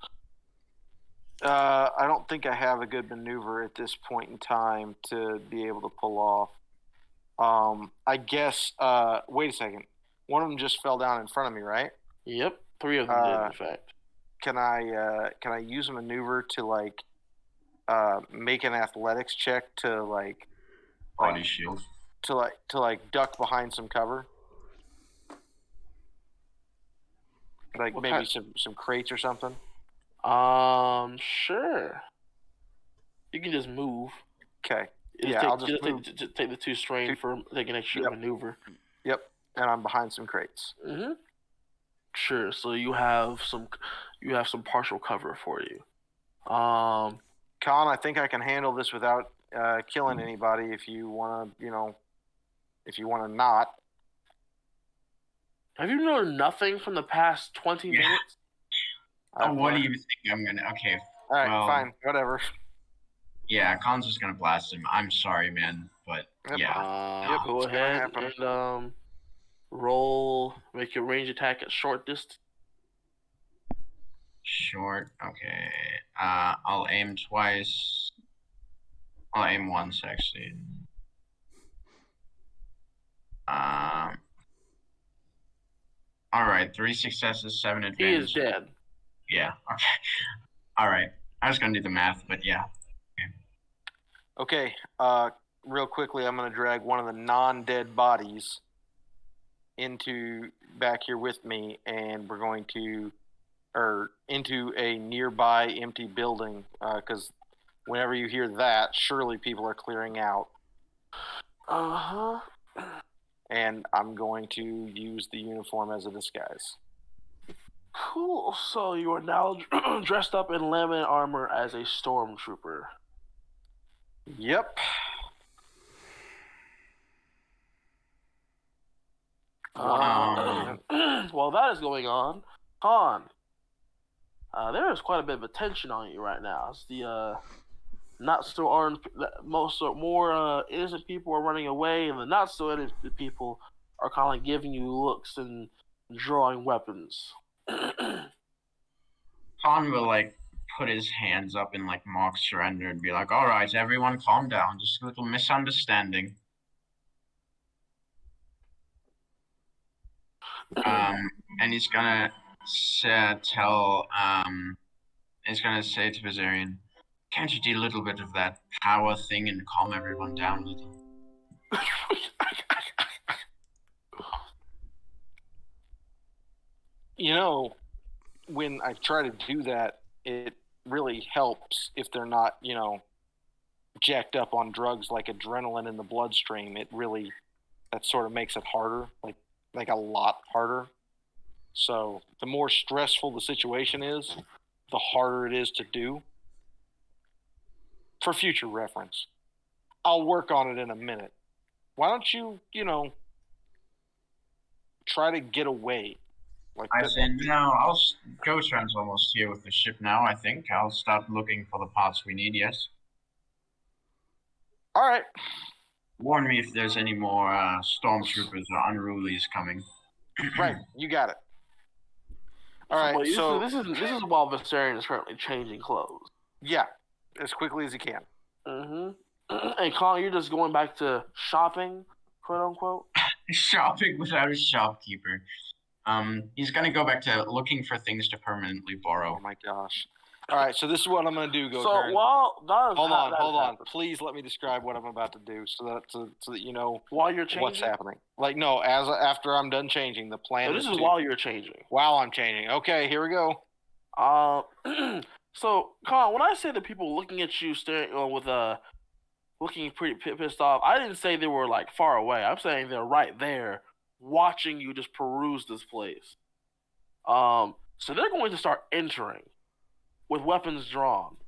I don't think I have a good maneuver at this point in time to be able to pull off. I guess. Wait a second. One of them just fell down in front of me, right? Yep. 3 of them did, in fact. Can I use a maneuver to like make an athletics check to like Body shield. to duck behind some cover? Like maybe some crates or something? Sure. You can just move. Okay. I'll just take the 2 strain for taking extra maneuver. Yep. And I'm behind some crates. Mm-hmm. Sure. So you have some partial cover for you. Con, I think I can handle this without killing anybody. If you wanna, if you wanna not. Have you learned nothing from the past 20 minutes? What do you think I'm gonna? Okay. All right, fine, whatever. Yeah, Con's just gonna blast him. I'm sorry, man, but Go ahead and roll. Make your range attack at short distance. Short. Okay. I'll aim twice. I'll aim once actually. All right. 3 successes, 7 advantage. He is dead. Yeah. Okay. All right. I was gonna do the math, but yeah. Okay. Real quickly, I'm gonna drag one of the non-dead bodies into back here with me, and we're going to, into a nearby empty building, because whenever you hear that, surely people are clearing out. And I'm going to use the uniform as a disguise. Cool. So you are now dressed up in laminate armor as a stormtrooper. Yep. While that is going on, Han, there is quite a bit of attention on you right now. It's the not so armed, more innocent people are running away, and the not so innocent people are kind of giving you looks and drawing weapons. Han will like put his hands up in like mock surrender and be like, "All right, everyone, calm down. Just a little misunderstanding." And he's gonna he's gonna say to Viserion, "Can't you do a little bit of that power thing and calm everyone down a little?" When I try to do that, it really helps if they're not, jacked up on drugs like adrenaline in the bloodstream. That sort of makes it harder, like a lot harder. So the more stressful the situation is, the harder it is to do. For future reference, I'll work on it in a minute. Why don't you, try to get away? I said, no, Gotran's almost here with the ship now, I think. I'll start looking for the parts we need, yes? All right. Warn me if there's any more stormtroopers or unrulies coming. Right, you got it. All right, so this is while Viserion is currently changing clothes. Yeah, as quickly as he can. And Colin, you're just going back to shopping, quote unquote. Shopping without a shopkeeper. He's gonna go back to looking for things to permanently borrow. Oh my gosh! All right, so this is what I'm gonna do. Hold on. Please let me describe what I'm about to do, so that you know while you're changing what's happening. After I'm done changing, the plan. So this is while you're changing. While I'm changing. Okay, here we go. So Colin, when I say that people looking at you staring looking pretty pissed off, I didn't say they were like far away. I'm saying they're right there, watching you just peruse this place. So they're going to start entering with weapons drawn.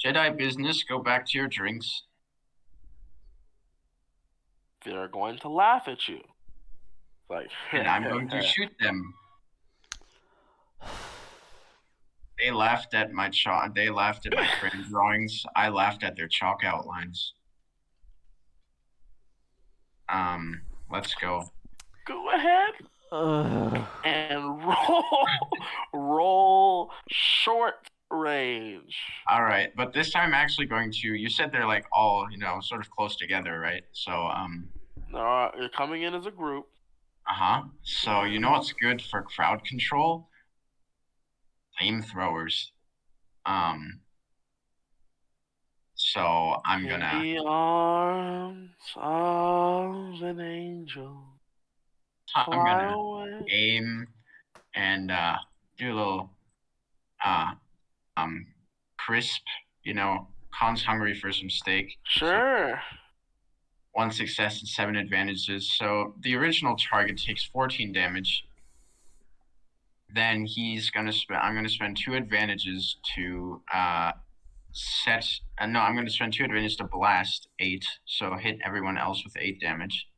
Jedi business, go back to your drinks. They're going to laugh at you. And I'm going to shoot them. They laughed at my They laughed at my frame drawings. I laughed at their chalk outlines. Let's go. Go ahead and roll short range. All right, but this time I'm actually going to. You said they're like all sort of close together, right? So you're coming in as a group. So you know what's good for crowd control? Flamethrowers. So I'm In gonna. the arms of an angel. I'm Fly gonna away. aim and do a little crisp. You know, Khan's hungry for some steak. Sure. So 1 success and 7 advantages. So the original target takes 14 damage. Then he's gonna spend. I'm gonna spend 2 advantages to set. No, I'm gonna spend 2 advantages to blast 8. So hit everyone else with 8 damage.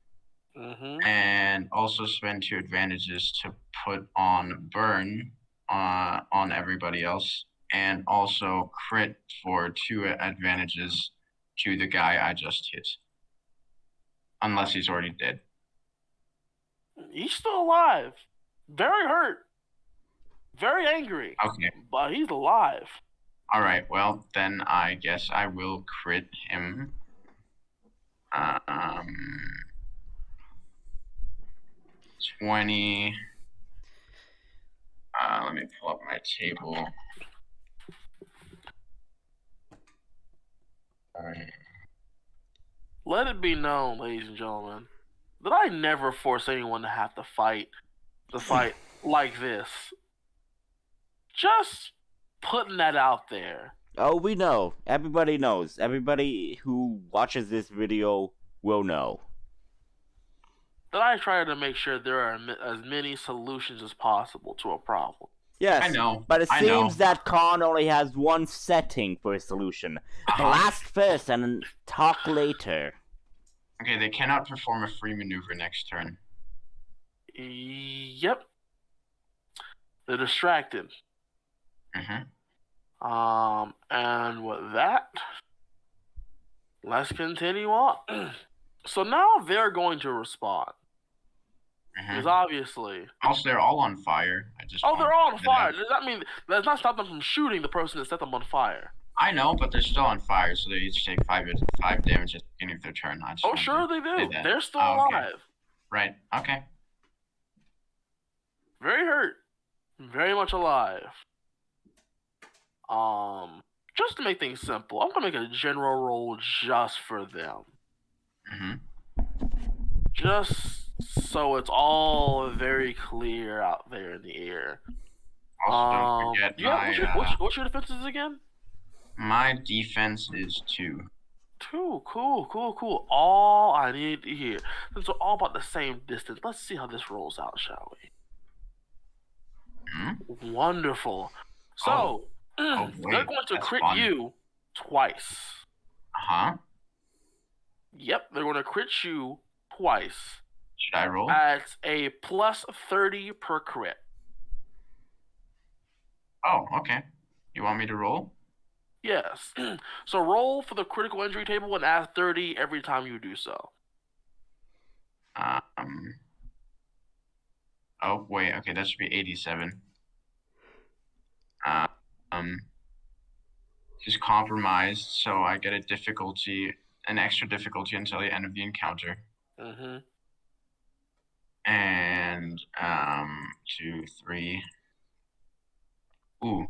And also spend 2 advantages to put on burn on everybody else, and also crit for 2 advantages to the guy I just hit, unless he's already dead. He's still alive. Very hurt. Very angry. Okay. But he's alive. All right. Well, then I guess I will crit him. 20. Let me pull up my table. Let it be known, ladies and gentlemen, that I never force anyone to have to fight like this. Just putting that out there. Oh, we know. Everybody knows. Everybody who watches this video will know. That I try to make sure there are as many solutions as possible to a problem. Yes, I know. but it seems that Khan only has one setting for a solution. Blast first and talk later. Okay, they cannot perform a free maneuver next turn. Yep. They're distracted. And with that, let's continue on. So now they're going to respond. Because obviously... Also, they're all on fire. they're all on fire. Does that mean... That does not stop them from shooting the person that set them on fire. I know, but they're still on fire, so they each take 5 damage at the beginning of their turn. Sure they do. They're still alive. Right, okay. Very hurt. Very much alive. Just to make things simple, I'm going to make a general roll just for them. Just so it's all very clear out there in the air. Also, don't forget what's your defenses again? My defense is 2. 2. Cool. All I need to hear. Since we're all about the same distance, let's see how this rolls out, shall we? Wonderful. So, they're going to crit you twice. Yep, they're going to crit you twice. Should I roll? At a plus 30 per crit. Oh, okay. You want me to roll? Yes. So roll for the critical injury table and add 30 every time you do so. Oh, wait. Okay, that should be 87. Just compromised, so I get an extra difficulty until the end of the encounter. And 2, 3. Ooh.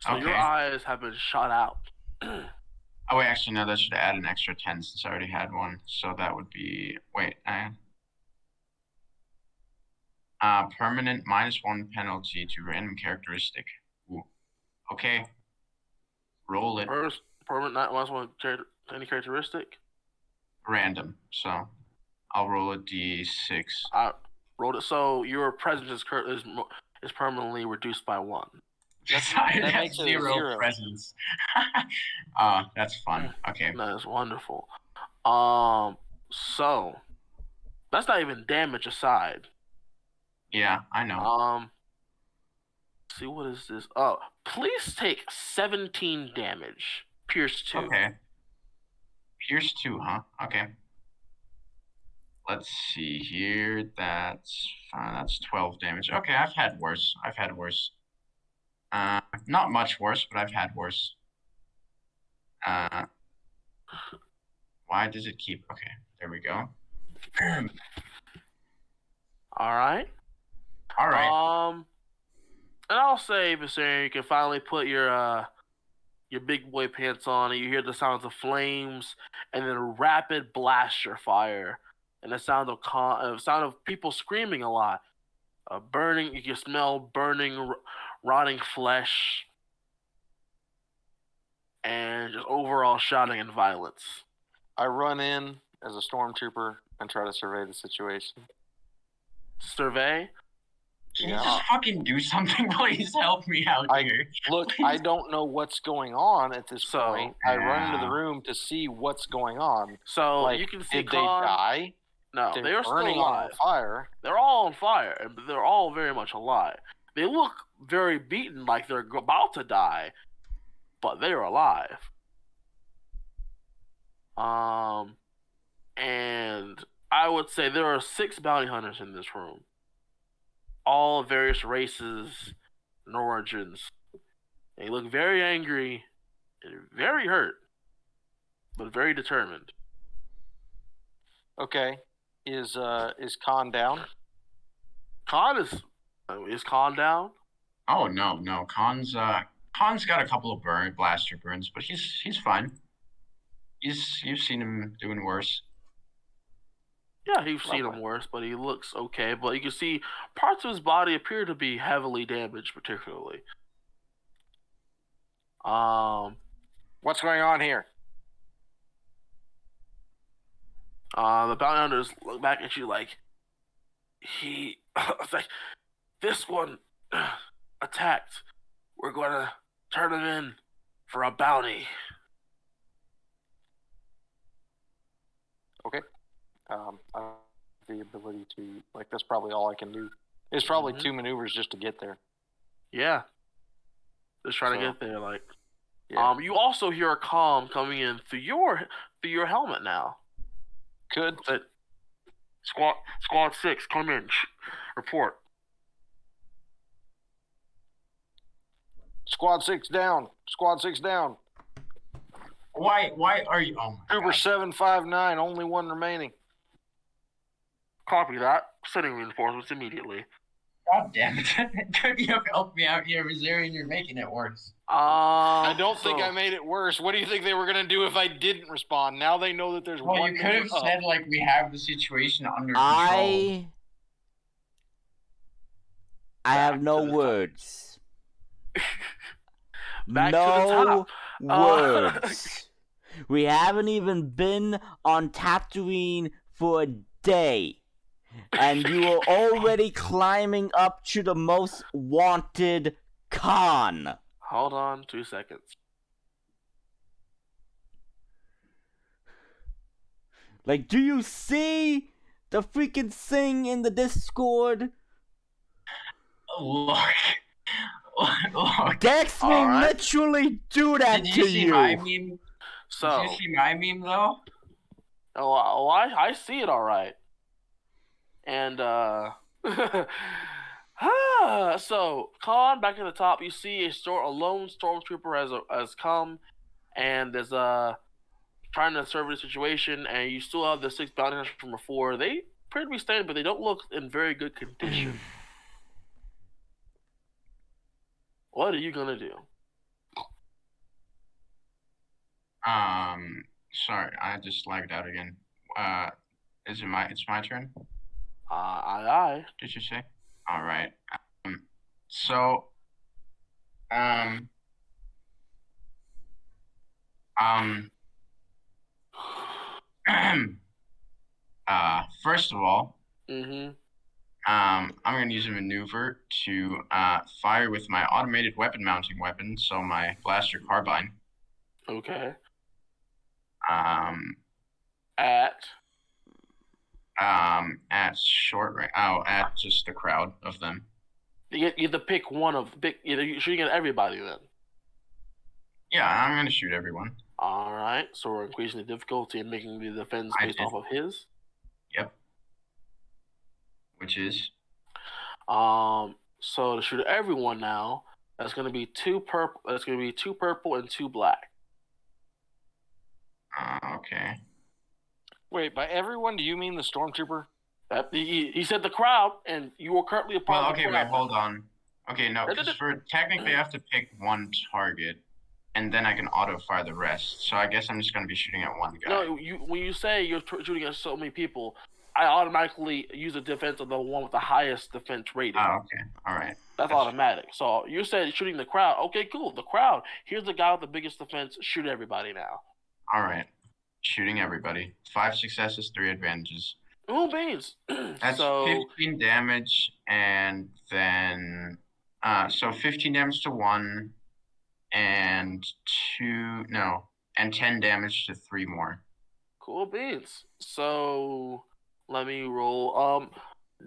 So your eyes have been shot out. Oh wait, actually no, that should add an extra 10 since I already had one. So that would be permanent -1 penalty to random characteristic. Ooh. Okay. Roll it. Permanent -1 any characteristic? Random. So I'll roll a d6. I rolled it. So your presence is permanently reduced by 1. That makes it 0 presence. That's fun. Okay. That's wonderful. So that's not even damage aside. Yeah, I know. Let's see, what is this? Oh, please take 17 damage. Pierce 2. Okay. Pierce 2, huh? Okay. Let's see here. That's 12 damage. Okay, I've had worse. Not much worse, but I've had worse. Why does it keep... Okay, there we go. All right. All right. And I'll say, Viserion, you can finally put your big boy pants on, and you hear the sounds of flames, and then rapid blaster fire, and the sound of people screaming a lot, burning. You can smell burning, rotting flesh, and just overall shouting and violence. I run in as a stormtrooper and try to survey the situation. Survey? Can you just fucking do something? Please help me out here. Look, I don't know what's going on at this point. I run into the room to see what's going on. So like, you can see did they die? No, They're burning on fire. They're all on fire, and they're all very much alive. They look very beaten, like they're about to die, but they're alive. And I would say there are 6 bounty hunters in this room. All various races and origins. They look very angry and very hurt, but very determined. Okay, is Khan down? Is Khan down? Oh no, Khan's got a couple of blaster burns, but he's fine. You've seen him doing worse. Yeah, you've seen him worse, but he looks okay. But you can see parts of his body appear to be heavily damaged, particularly. What's going on here? The bounty hunters look back at you like it's like, this one attacked. We're gonna turn him in for a bounty. Okay. I have the ability to, like, that's probably all I can do. It's probably 2 maneuvers just to get there. Yeah. Just trying to get there, like. Yeah. You also hear a comm coming in through your helmet now. Good. Squad 6, come in. Report. Squad 6 down. Squad 6 down. Why are you? Oh my Trooper 759, only one remaining. Copy that. Sending reinforcements immediately. God damn it. Could you have helped me out here, Viserion? You're making it worse. I don't think I made it worse. What do you think they were going to do if I didn't respond? Now they know that there's one. Well, you could have said, like, we have the situation under control. I have no words. No words. We haven't even been on Tatooine for a day. And you are already climbing up to the most wanted Khan. Hold on 2 seconds. Like, do you see the freaking thing in the Discord? Look. GXwayne literally do that to you. Did you see my meme? So, did you see my meme, though? Oh, I see it all right. And, so, Khan, back at the top, you see a lone stormtrooper has come, and is, trying to serve the situation, and you still have the 6 bounty hunters from before. They appear to be standing, but they don't look in very good condition. What are you gonna do? Sorry, I just lagged out again. It's my turn? Aye. Did you say? All right. So, first of all, I'm going to use a maneuver to fire with my automated weapon mounting weapon, so my blaster carbine. Okay. At short range. Oh, at just the crowd of them. You have to pick one of you're shooting at everybody then. Yeah, I'm going to shoot everyone. All right, so we're increasing the difficulty and making the defense based off of his. Yep. Which is. So to shoot at everyone now, that's going to be 2 purple. That's going to be 2 purple and 2 black. Okay. Wait, by everyone, do you mean the stormtrooper? He said the crowd, and you are currently a part Well, of the okay, crowd. wait, hold on. Okay, no, because technically I have to pick one target, and then I can auto-fire the rest. So I guess I'm just going to be shooting at one guy. No, when you say you're shooting at so many people, I automatically use the defense of the one with the highest defense rating. Oh, okay. All right. That's automatic. So you said shooting the crowd. Okay, cool. The crowd. Here's the guy with the biggest defense. Shoot everybody now. All right. Shooting everybody. 5 successes, 3 advantages. Ooh, beans. That's 15 damage, and then so 15 damage to 1, and 10 damage to 3 more. Cool beans. So let me roll.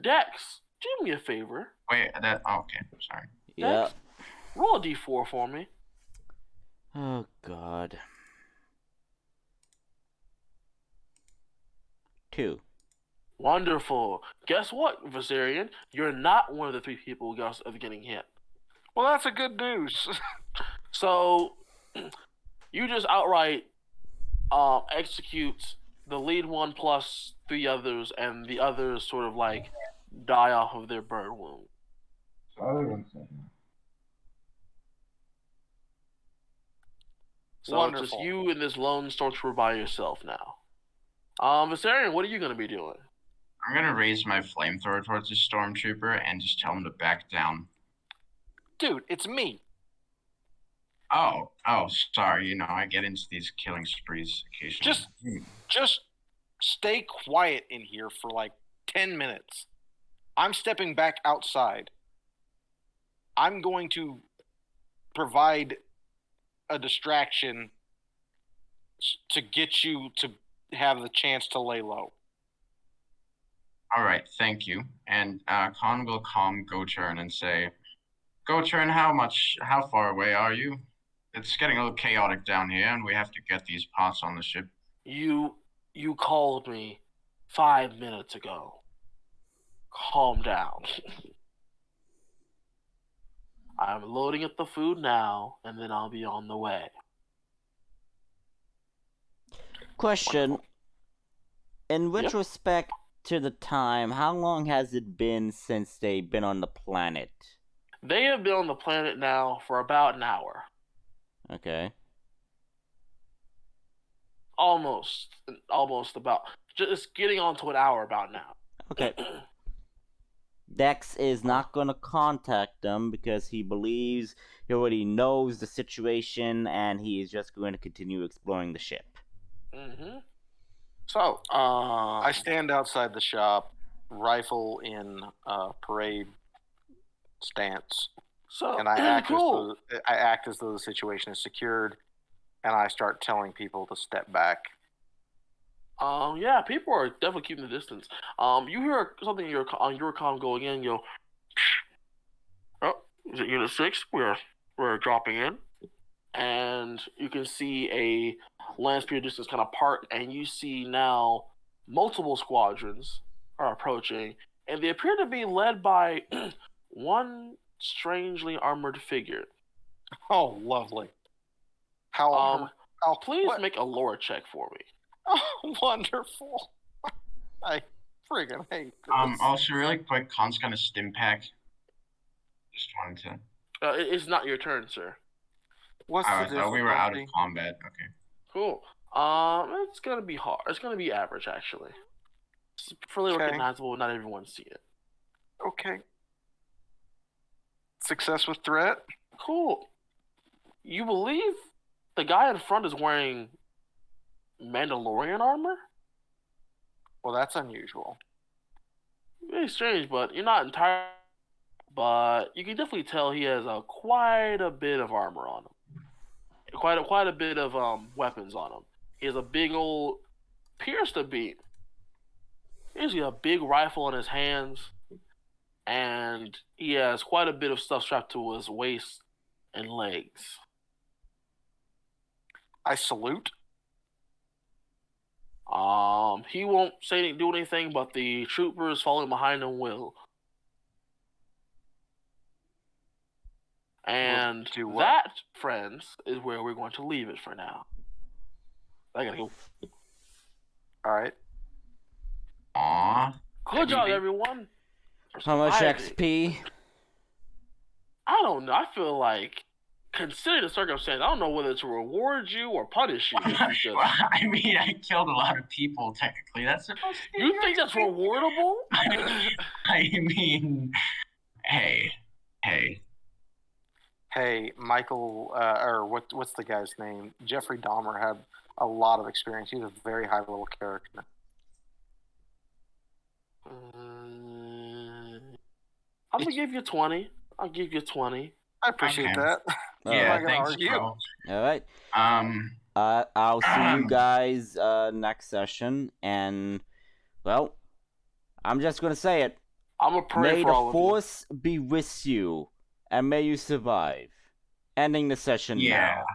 Dex, do me a favor. Wait, okay, sorry. Yeah. Dex, roll a d4 for me. Oh God. 2. Wonderful. Guess what, Viserion? You're not one of the 3 people getting hit. Well, that's a good news. So you just outright execute the lead one plus 3 others, and the others sort of like die off of their burn wound. So Wonderful. it's just you and this lone stormtrooper by yourself now. Viserion, what are you going to be doing? I'm going to raise my flamethrower towards the stormtrooper and just tell him to back down. Dude, it's me. Oh, sorry. I get into these killing sprees occasionally. Just stay quiet in here for like 10 minutes. I'm stepping back outside. I'm going to provide a distraction to get you to have the chance to lay low. All right, thank you. And Khan will calm Go-Turn and say, Go-Turn, how far away are you? It's getting a little chaotic down here, and we have to get these parts on the ship. You called me 5 minutes ago. Calm down. I'm loading up the food now, and then I'll be on the way. Question. In retrospect to the time, how long has it been since they've been on the planet? They have been on the planet now for about an hour. Okay. Almost about. Just getting on to an hour about now. Okay. Dex is not going to contact them because he believes he already knows the situation and he is just going to continue exploring the ship. Mm-hmm. So, I stand outside the shop, rifle in parade stance, and I act as though the situation is secured, and I start telling people to step back. Yeah, people are definitely keeping the distance. You hear something on your comm go again. You go, oh, is it Unit 6? We're dropping in, and you can see a land speed distance kind of part, and you see now multiple squadrons are approaching, and they appear to be led by one strangely armored figure. Oh, lovely. Please make a lore check for me. Oh, wonderful. I friggin' hate this. Also, really quick, Khan's got a stim pack. Just wanted to... It's not your turn, sir. What's I thought we were out of combat. Okay. Cool. It's gonna be hard. It's gonna be average, actually. It's fairly recognizable, but not everyone see it. Okay. Success with threat. Cool. You believe the guy in front is wearing Mandalorian armor? Well, that's unusual. Very strange, but you're not entirely. But you can definitely tell he has quite a bit of armor on him. Quite a bit of weapons on him. He has a big old pierce to beat. He's got a big rifle in his hands, and he has quite a bit of stuff strapped to his waist and legs. I salute. He won't do anything, but the troopers following behind him will. And that, friends, is where we're going to leave it for now. I gotta go. All right. Aw. Good job, everyone. for How much surviving. XP? I don't know. I feel like, considering the circumstance, I don't know whether to reward you or punish you. I'm not sure. I mean, I killed a lot of people, technically. That's supposed to be You think that's rewardable? I mean, hey. Hey, Michael, or what's the guy's name? Jeffrey Dahmer had a lot of experience. He's a very high level character. I'm gonna give you 20. I'll give you 20. I appreciate Okay. that. Yeah, I'm not gonna thanks, argue. bro. All right. I'll see you Um, guys next session, and well, I'm just gonna say it. I'm gonna pray May for the all of you. force be with you, and may you survive. Ending the session Yeah. now.